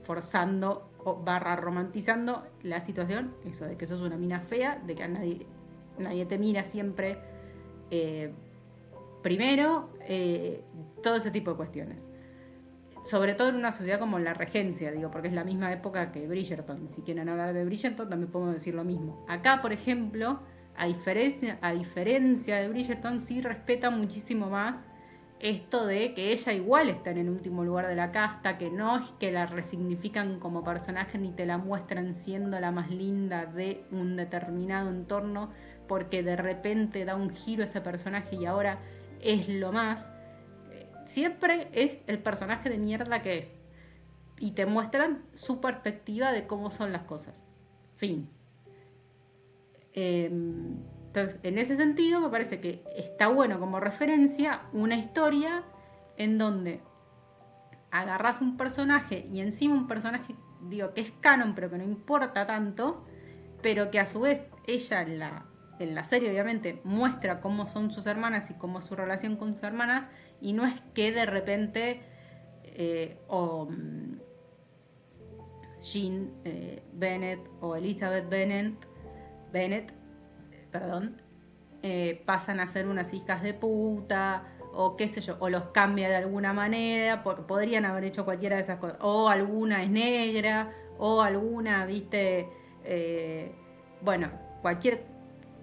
forzando barra romantizando la situación, eso de que sos una mina fea, de que a nadie te mira siempre primero, todo ese tipo de cuestiones. Sobre todo en una sociedad como la Regencia, digo, porque es la misma época que Bridgerton. Si quieren hablar de Bridgerton, también podemos decir lo mismo. Acá, por ejemplo, a diferencia de Bridgerton, sí respeta muchísimo más esto de que ella igual está en el último lugar de la casta, que no es que la resignifican como personaje ni te la muestran siendo la más linda de un determinado entorno, porque de repente da un giro ese personaje y ahora es lo más. Siempre es el personaje de mierda que es. Y te muestran su perspectiva de cómo son las cosas. Fin. Entonces, en ese sentido, me parece que está bueno como referencia una historia en donde agarras un personaje y encima un personaje, digo, que es canon, pero que no importa tanto, pero que a su vez ella en la serie obviamente muestra cómo son sus hermanas y cómo es su relación con sus hermanas, y no es que de repente Jean Bennett o Elizabeth Bennett pasan a ser unas hijas de puta, o qué sé yo, o los cambia de alguna manera, porque podrían haber hecho cualquiera de esas cosas, o alguna es negra, o alguna, viste, bueno, cualquier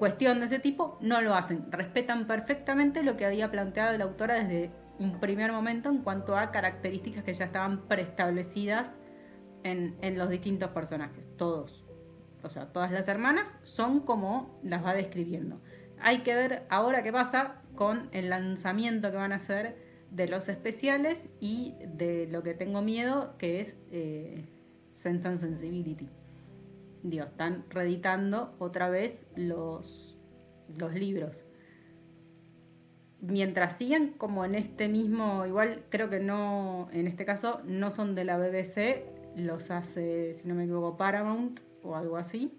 cuestión de ese tipo, no lo hacen, respetan perfectamente lo que había planteado la autora desde un primer momento en cuanto a características que ya estaban preestablecidas en los distintos personajes, todos. O sea, todas las hermanas son como las va describiendo. Hay que ver ahora qué pasa con el lanzamiento que van a hacer de los especiales y de lo que tengo miedo, que es Sense and Sensibility. Digo, están reeditando otra vez los libros. Mientras sigan como en este mismo, igual creo que no, en este caso no son de la BBC, los hace, si no me equivoco, Paramount o algo así.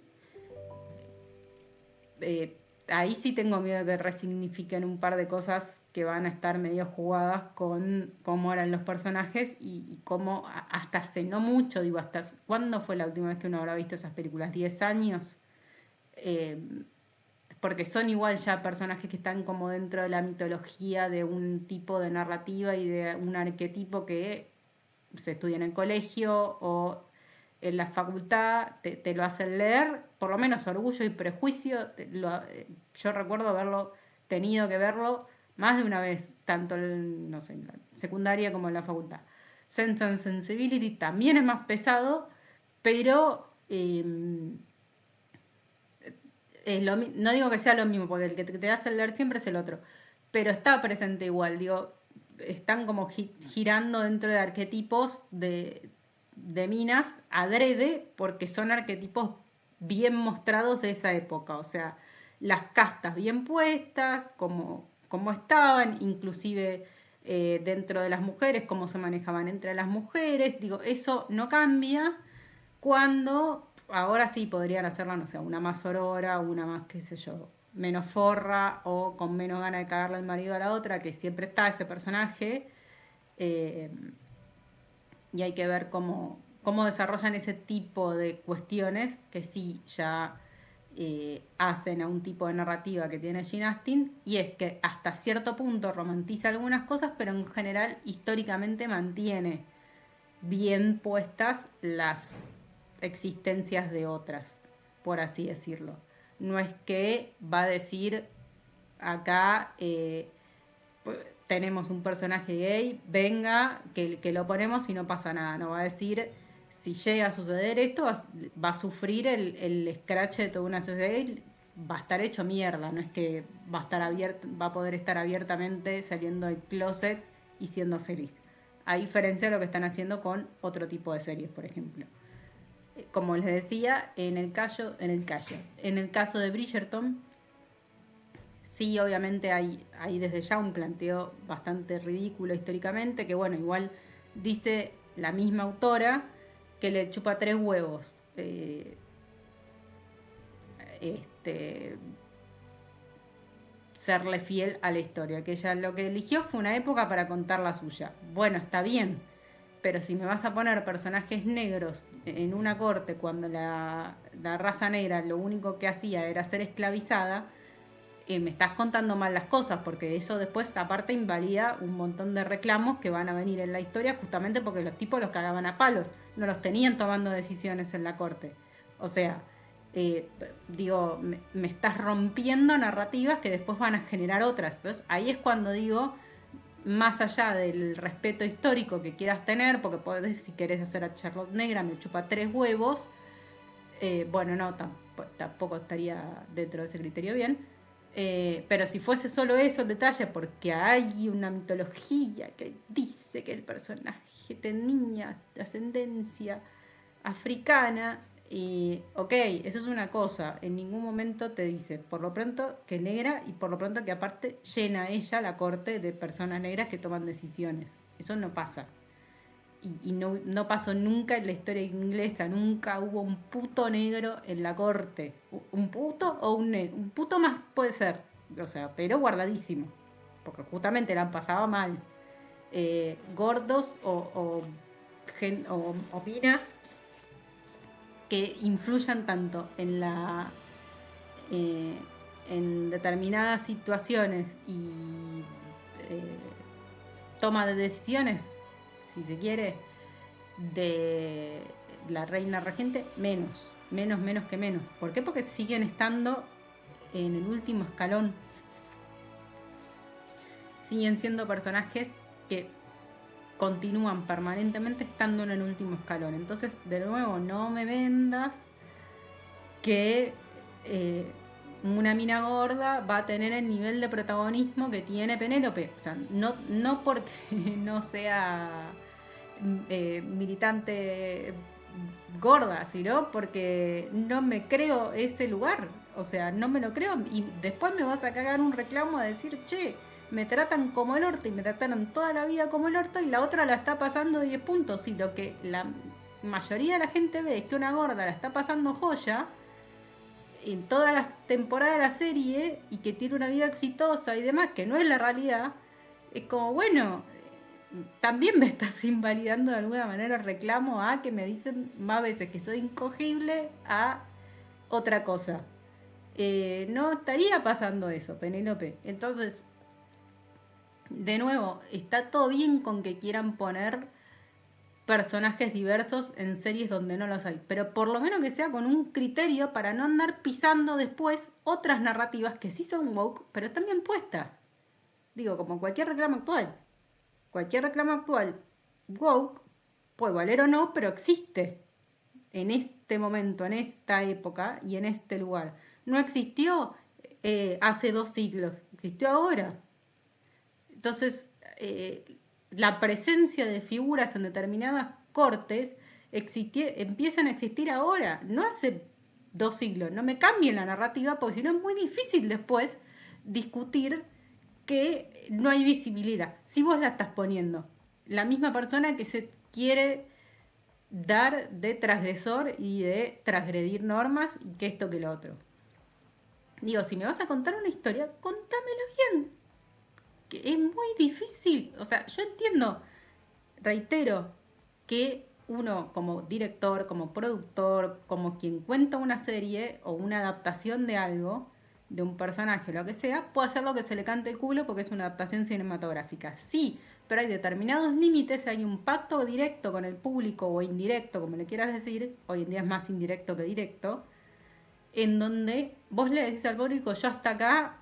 Ahí sí tengo miedo de que resignifiquen un par de cosas que van a estar medio jugadas con cómo eran los personajes y cómo hasta hace no mucho, digo, hasta ¿cuándo fue la última vez que uno habrá visto esas películas? ¿10 años? Porque son igual ya personajes que están como dentro de la mitología de un tipo de narrativa y de un arquetipo que se estudia en el colegio o en la facultad, te lo hacen leer, por lo menos Orgullo y Prejuicio, yo recuerdo haberlo tenido que verlo más de una vez, tanto no sé, en la secundaria como en la facultad. Sense and Sensibility también es más pesado, pero no digo que sea lo mismo, porque el que te hace leer siempre es el otro, pero está presente igual, digo, están como girando dentro de arquetipos de minas adrede, porque son arquetipos bien mostrados de esa época, o sea, las castas bien puestas, como estaban, inclusive dentro de las mujeres, cómo se manejaban entre las mujeres, digo, eso no cambia cuando ahora sí podrían hacerla, no sé, una más aurora, una más, qué sé yo, menos forra o con menos ganas de cagarle al marido a la otra, que siempre está ese personaje. eh, y hay que ver cómo desarrollan ese tipo de cuestiones que sí ya hacen a un tipo de narrativa que tiene Jane Austen, y es que hasta cierto punto romantiza algunas cosas, pero en general históricamente mantiene bien puestas las existencias de otras, por así decirlo. No es que va a decir acá tenemos un personaje gay, venga, que lo ponemos y no pasa nada. No va a decir, si llega a suceder esto, va a sufrir el scratch de toda una sociedad, va a estar hecho mierda. No es que va a poder estar abiertamente saliendo del closet y siendo feliz. A diferencia de lo que están haciendo con otro tipo de series, por ejemplo. Como les decía, en el caso de Bridgerton, sí, obviamente hay desde ya un planteo bastante ridículo históricamente, que bueno, igual dice la misma autora que le chupa 3 huevos. Serle fiel a la historia, que ella lo que eligió fue una época para contar la suya. Bueno, está bien, pero si me vas a poner personajes negros en una corte cuando la raza negra lo único que hacía era ser esclavizada, me estás contando mal las cosas, porque eso después aparte invalida un montón de reclamos que van a venir en la historia, justamente porque los tipos los cagaban a palos, no los tenían tomando decisiones en la corte. O sea, digo, me estás rompiendo narrativas que después van a generar otras. Entonces ahí es cuando digo, más allá del respeto histórico que quieras tener, porque podés, si querés hacer a Charlotte negra, me chupa 3 huevos, bueno, no, tampoco estaría dentro de ese criterio bien. Pero si fuese solo eso el detalle, porque hay una mitología que dice que el personaje tenía ascendencia africana, ok, eso es una cosa, en ningún momento te dice, por lo pronto que negra, y por lo pronto que aparte llena ella la corte de personas negras que toman decisiones. Eso no pasa. Y no pasó nunca en la historia inglesa, nunca hubo un puto negro en la corte. Un puto o un negro. Un puto más puede ser, o sea, pero guardadísimo, porque justamente la han pasado mal. Gordos o minas que influyan tanto en en determinadas situaciones y toma de decisiones, si se quiere, de la reina regente, menos que menos. ¿Por qué? Porque siguen estando en el último escalón. Siguen siendo personajes que continúan permanentemente estando en el último escalón. Entonces, de nuevo, no me vendas que una mina gorda va a tener el nivel de protagonismo que tiene Penélope. O sea, no porque no sea militante gorda, sino porque no me creo ese lugar. O sea, no me lo creo. Y después me vas a cagar un reclamo a decir, che, me tratan como el orto y me trataron toda la vida como el orto y la otra la está pasando 10 puntos. Y lo que la mayoría de la gente ve es que una gorda la está pasando joya en todas las temporadas de la serie y que tiene una vida exitosa y demás, que no es la realidad. Es como, bueno, también me estás invalidando de alguna manera el reclamo a que me dicen más veces que soy incogible a otra cosa. No estaría pasando eso, Penélope. Entonces, de nuevo, está todo bien con que quieran poner personajes diversos en series donde no los hay, pero por lo menos que sea con un criterio para no andar pisando después otras narrativas que sí son woke, pero están bien puestas. Digo, como cualquier reclamo actual. Cualquier reclamo actual woke puede valer o no, pero existe en este momento, en esta época y en este lugar. No existió hace 2 siglos, existió ahora. Entonces, la presencia de figuras en determinadas cortes empiezan a existir ahora, no hace 2 siglos. No me cambien la narrativa porque si no es muy difícil después discutir que no hay visibilidad. Si vos la estás poniendo, la misma persona que se quiere dar de transgresor y de transgredir normas y que esto que lo otro. Digo, si me vas a contar una historia, contámela bien. Que es muy difícil. O sea, yo entiendo, reitero, que uno como director, como productor, como quien cuenta una serie o una adaptación de algo, de un personaje, lo que sea, puede hacer lo que se le cante el culo porque es una adaptación cinematográfica. Sí, pero hay determinados límites, hay un pacto directo con el público o indirecto, como le quieras decir, hoy en día es más indirecto que directo, en donde vos le decís al público, yo hasta acá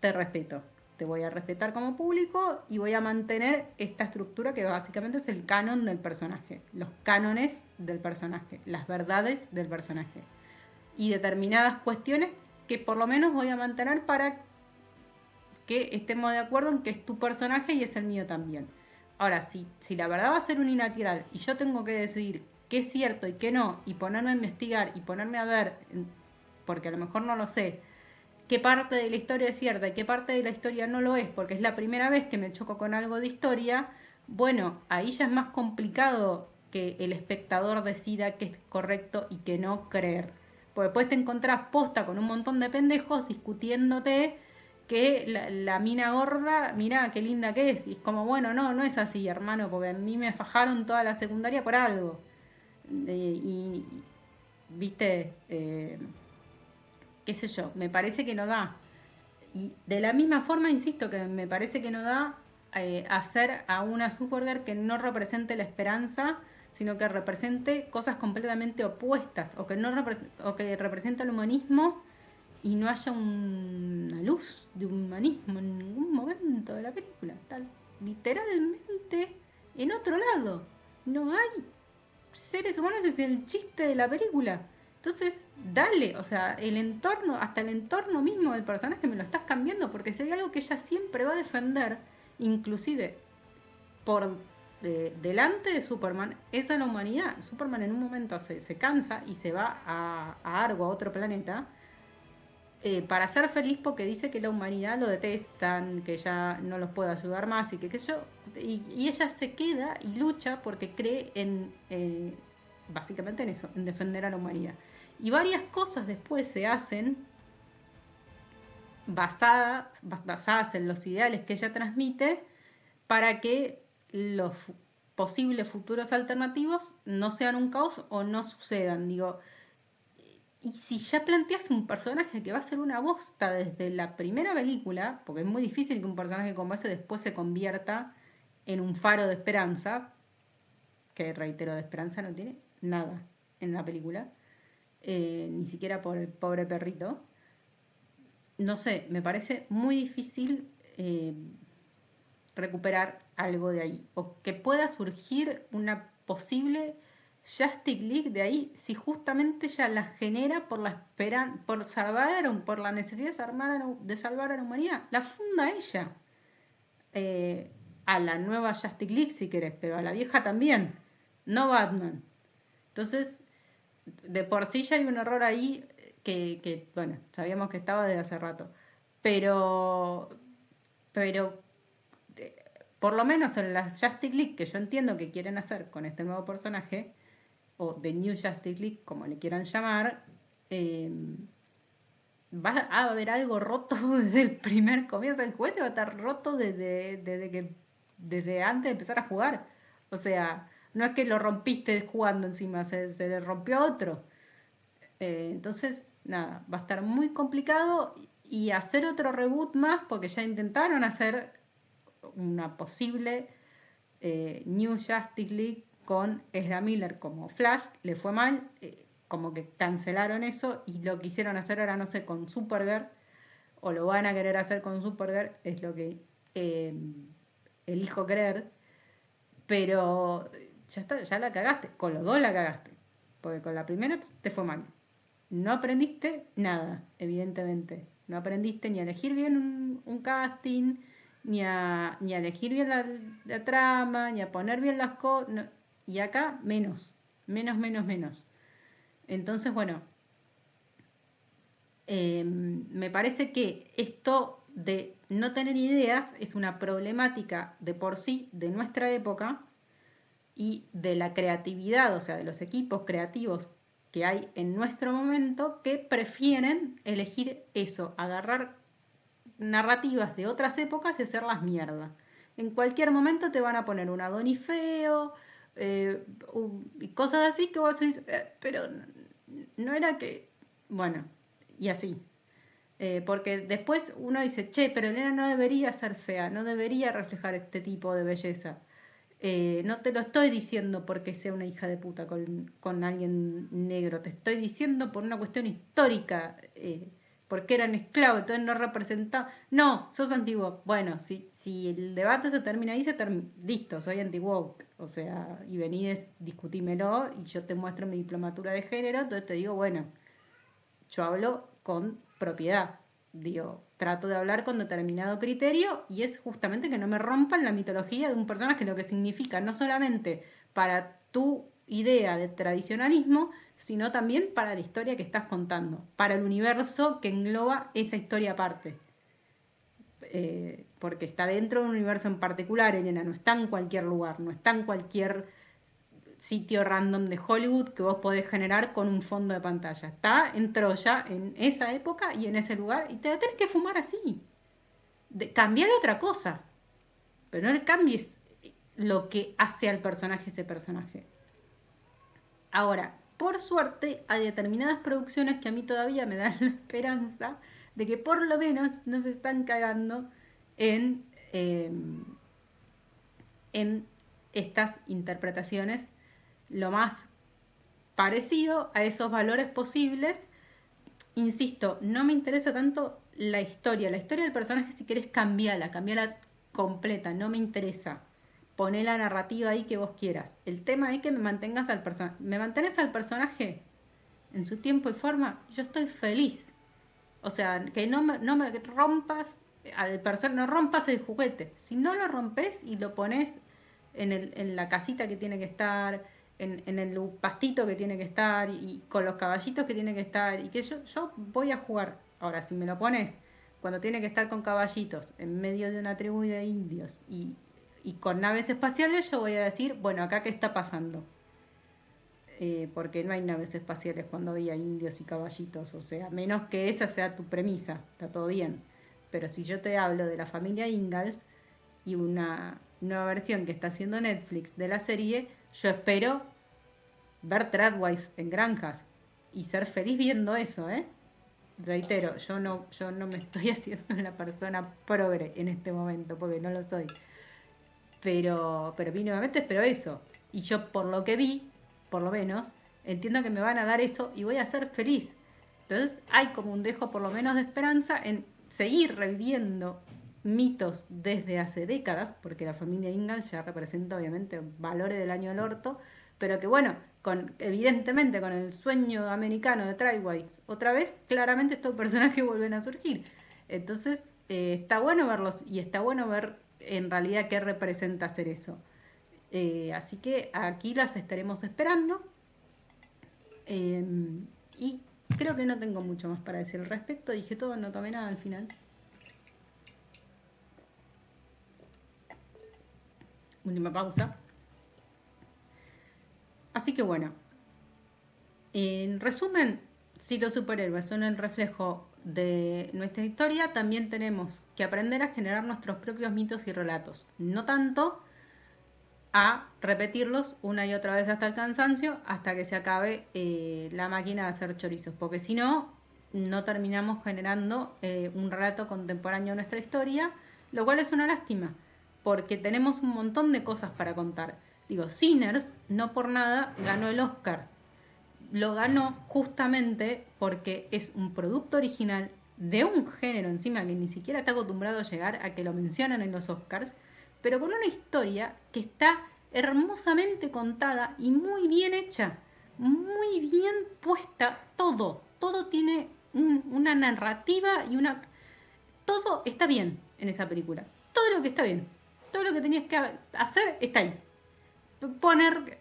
te respeto, te voy a respetar como público y voy a mantener esta estructura que básicamente es el canon del personaje, los cánones del personaje, las verdades del personaje y determinadas cuestiones que por lo menos voy a mantener para que estemos de acuerdo en que es tu personaje y es el mío también. Ahora, si la verdad va a ser unilateral y yo tengo que decidir qué es cierto y qué no, y ponerme a investigar y ponerme a ver, porque a lo mejor no lo sé, qué parte de la historia es cierta y qué parte de la historia no lo es, porque es la primera vez que me choco con algo de historia, bueno, ahí ya es más complicado que el espectador decida qué es correcto y qué no creer. Porque después te encontrás posta con un montón de pendejos discutiéndote que la mina gorda, mirá qué linda que es. Y es como, bueno, no es así, hermano, porque a mí me fajaron toda la secundaria por algo. Y viste, qué sé yo, me parece que no da. Y de la misma forma, insisto, que me parece que no da hacer a una Supergirl que no represente la esperanza, sino que represente cosas completamente opuestas, o que, no o que represente el humanismo y no haya una luz de humanismo en ningún momento de la película. Está literalmente en otro lado. No hay seres humanos, es el chiste de la película. Entonces, dale, o sea, el entorno, hasta el entorno mismo del personaje me lo estás cambiando, porque si hay algo que ella siempre va a defender, inclusive por delante de Superman, es a la humanidad. Superman en un momento se cansa y se va a Argo, a otro planeta, para ser feliz porque dice que la humanidad lo detestan, que ya no los puede ayudar más y que yo. Y ella se queda y lucha porque cree en, básicamente en eso, en defender a la humanidad. Y varias cosas después se hacen basadas en los ideales que ella transmite para que los posibles futuros alternativos no sean un caos o no sucedan. Digo, y si ya planteas un personaje que va a ser una bosta desde la primera película, porque es muy difícil que un personaje como ese después se convierta en un faro de esperanza, que reitero, de esperanza no tiene nada en la película, ni siquiera por el pobre perrito. No sé, me parece muy difícil recuperar algo de ahí, o que pueda surgir una posible Justice League de ahí, si justamente ella la genera por por la necesidad de salvar a la humanidad. La funda ella. A la nueva Justice League si querés, pero a la vieja también, no Batman. Entonces, de por sí ya hay un error ahí que bueno, sabíamos que estaba desde hace rato. Pero por lo menos en la Justice League que yo entiendo que quieren hacer con este nuevo personaje, o The New Justice League, como le quieran llamar, va a haber algo roto desde el primer comienzo. El juguete va a estar roto desde antes de empezar a jugar. O sea, no es que lo rompiste jugando encima, se le rompió a otro. Entonces, nada, va a estar muy complicado y hacer otro reboot más, porque ya intentaron hacer una posible New Justice League con Ezra Miller como Flash, le fue mal, como que cancelaron eso y lo quisieron hacer ahora, no sé, con Supergirl, o lo van a querer hacer con Supergirl, es lo que elijo creer, pero ya está, ya la cagaste, con los dos la cagaste, porque con la primera te fue mal. No aprendiste nada, evidentemente. No aprendiste ni a elegir bien un casting, ni a elegir bien la trama, ni a poner bien las cosas. No. Y acá menos, menos. Entonces, bueno, me parece que esto de no tener ideas es una problemática de por sí de nuestra época y de la creatividad, o sea, de los equipos creativos que hay en nuestro momento que prefieren elegir eso, agarrar narrativas de otras épocas y hacerlas mierda. En cualquier momento te van a poner un Adonis feo, y cosas así que vos decís, pero no era que... Bueno, y así. Porque después uno dice, che, pero Elena no debería ser fea, no debería reflejar este tipo de belleza. No te lo estoy diciendo porque sea una hija de puta con alguien negro, te estoy diciendo por una cuestión histórica, porque eran esclavos, entonces no representaba. No, sos antiguo. Bueno, si el debate se termina ahí, listo, soy anti-woke. O sea, y venís, discutímelo y yo te muestro mi diplomatura de género, entonces te digo, bueno, yo hablo con propiedad. Digo, trato de hablar con determinado criterio y es justamente que no me rompan la mitología de un personaje, lo que significa no solamente para tu idea de tradicionalismo, sino también para la historia que estás contando, para el universo que engloba esa historia aparte. Porque está dentro de un universo en particular, Elena, no está en cualquier lugar, no está en cualquier sitio random de Hollywood que vos podés generar con un fondo de pantalla. Está en Troya, en esa época y en ese lugar, y te la tenés que fumar así. Cambiale otra cosa, pero no le cambies lo que hace al personaje ese personaje. Ahora, por suerte, hay determinadas producciones que a mí todavía me dan la esperanza de que por lo menos no se están cagando en estas interpretaciones lo más parecido a esos valores posibles. Insisto, no me interesa tanto la historia del personaje, si querés cambiarla completa, no me interesa. Poné la narrativa ahí que vos quieras. El tema es que me mantengas al personaje. ¿Me mantenés al personaje en su tiempo y forma? Yo estoy feliz. O sea, que no me rompas al personaje, no rompas el juguete. Si no lo rompes y lo pones en la casita que tiene que estar, en el pastito que tiene que estar y con los caballitos que tiene que estar, y que yo voy a jugar. Ahora, si me lo pones cuando tiene que estar con caballitos en medio de una tribu de indios y con naves espaciales, yo voy a decir, bueno, acá qué está pasando. Porque no hay naves espaciales cuando había indios y caballitos, o sea, menos que esa sea tu premisa, está todo bien. Pero si yo te hablo de la familia Ingalls y una nueva versión que está haciendo Netflix de la serie, yo espero ver Tradwife en granjas y ser feliz viendo eso, ¿eh? Reitero, yo no me estoy haciendo la persona progre en este momento, porque no lo soy. Pero mínimamente espero eso. Y yo, por lo que vi, por lo menos, entiendo que me van a dar eso y voy a ser feliz. Entonces hay como un dejo por lo menos de esperanza en seguir reviviendo mitos desde hace décadas, porque la familia Ingalls ya representa obviamente valores del año del orto, pero que bueno, evidentemente con el sueño americano de Tradwife otra vez, claramente estos personajes vuelven a surgir. Entonces está bueno verlos y está bueno ver en realidad qué representa hacer eso. Así que aquí las estaremos esperando. Y creo que no tengo mucho más para decir al respecto. Dije todo, no tomé nada al final. Última pausa. Así que bueno. En resumen, si los superhéroes son el reflejo de nuestra historia, también tenemos que aprender a generar nuestros propios mitos y relatos. No tanto a repetirlos una y otra vez hasta el cansancio, hasta que se acabe la máquina de hacer chorizos, porque si no, no terminamos generando un relato contemporáneo de nuestra historia, lo cual es una lástima, porque tenemos un montón de cosas para contar. Digo, Sinners no por nada ganó el Oscar. Lo ganó justamente porque es un producto original de un género encima que ni siquiera está acostumbrado a llegar a que lo mencionan en los Oscars, pero con una historia que está hermosamente contada y muy bien hecha, muy bien puesta, todo tiene una narrativa y todo está bien en esa película, todo lo que está bien, todo lo que tenías que hacer está ahí. Poner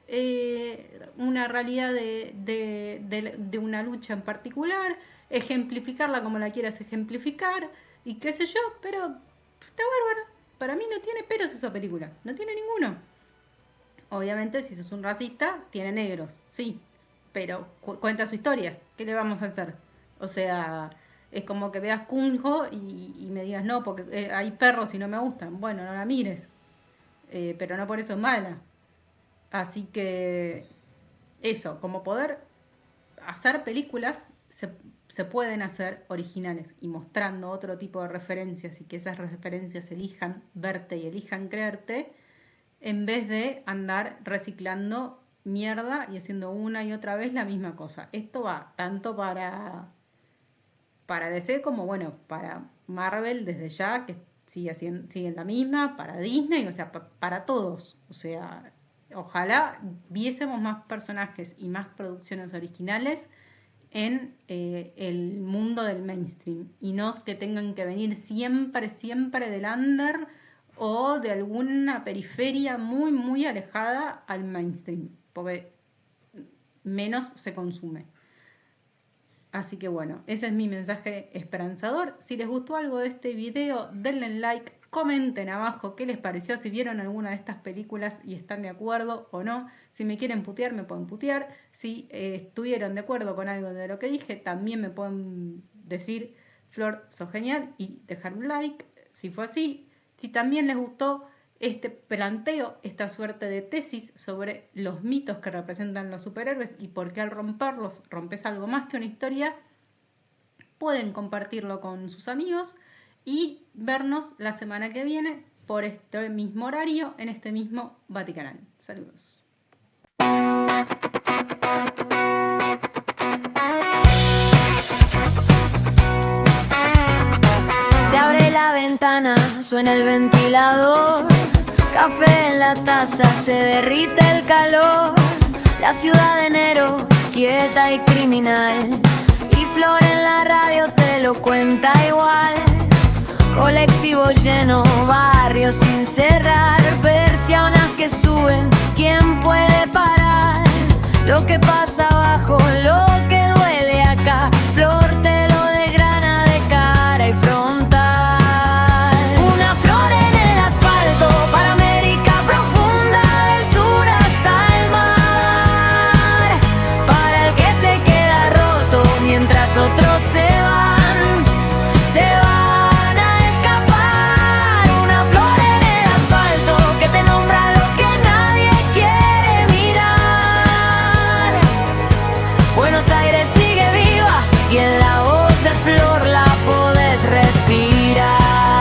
una realidad de una lucha en particular, ejemplificarla como la quieras ejemplificar y qué sé yo, pero está bárbaro. Para mí no tiene peros esa película, no tiene ninguno. Obviamente si sos un racista tiene negros, sí, pero cuenta su historia, ¿qué le vamos a hacer? O sea, es como que veas Kung-Ho y me digas no, porque hay perros y no me gustan. Bueno, no la mires, pero no por eso es mala. Así que eso, como poder hacer películas, se pueden hacer originales y mostrando otro tipo de referencias y que esas referencias elijan verte y elijan creerte, en vez de andar reciclando mierda y haciendo una y otra vez la misma cosa. Esto va tanto para DC como, bueno, para Marvel desde ya, que siguen la misma, para Disney, o sea, para todos. O sea, ojalá viésemos más personajes y más producciones originales en el mundo del mainstream y no que tengan que venir siempre del under o de alguna periferia muy, muy alejada al mainstream, porque menos se consume. Así que bueno, ese es mi mensaje esperanzador. Si les gustó algo de este video, denle like, comenten abajo qué les pareció, si vieron alguna de estas películas y están de acuerdo o no. Si me quieren putear, me pueden putear. Si estuvieron de acuerdo con algo de lo que dije, también me pueden decir, Flor, sos genial, y dejar un like, si fue así. Si también les gustó este planteo, esta suerte de tesis sobre los mitos que representan los superhéroes y por qué al romperlos rompes algo más que una historia, pueden compartirlo con sus amigos y vernos la semana que viene por este mismo horario en este mismo Vaticanal. Saludos. Se abre la ventana, suena el ventilador, café en la taza, se derrite el calor. La ciudad de enero, quieta y criminal, y Flor en la radio te lo cuenta igual. Colectivo lleno, barrio sin cerrar, persianas que suben, ¿quién puede parar lo que pasa abajo?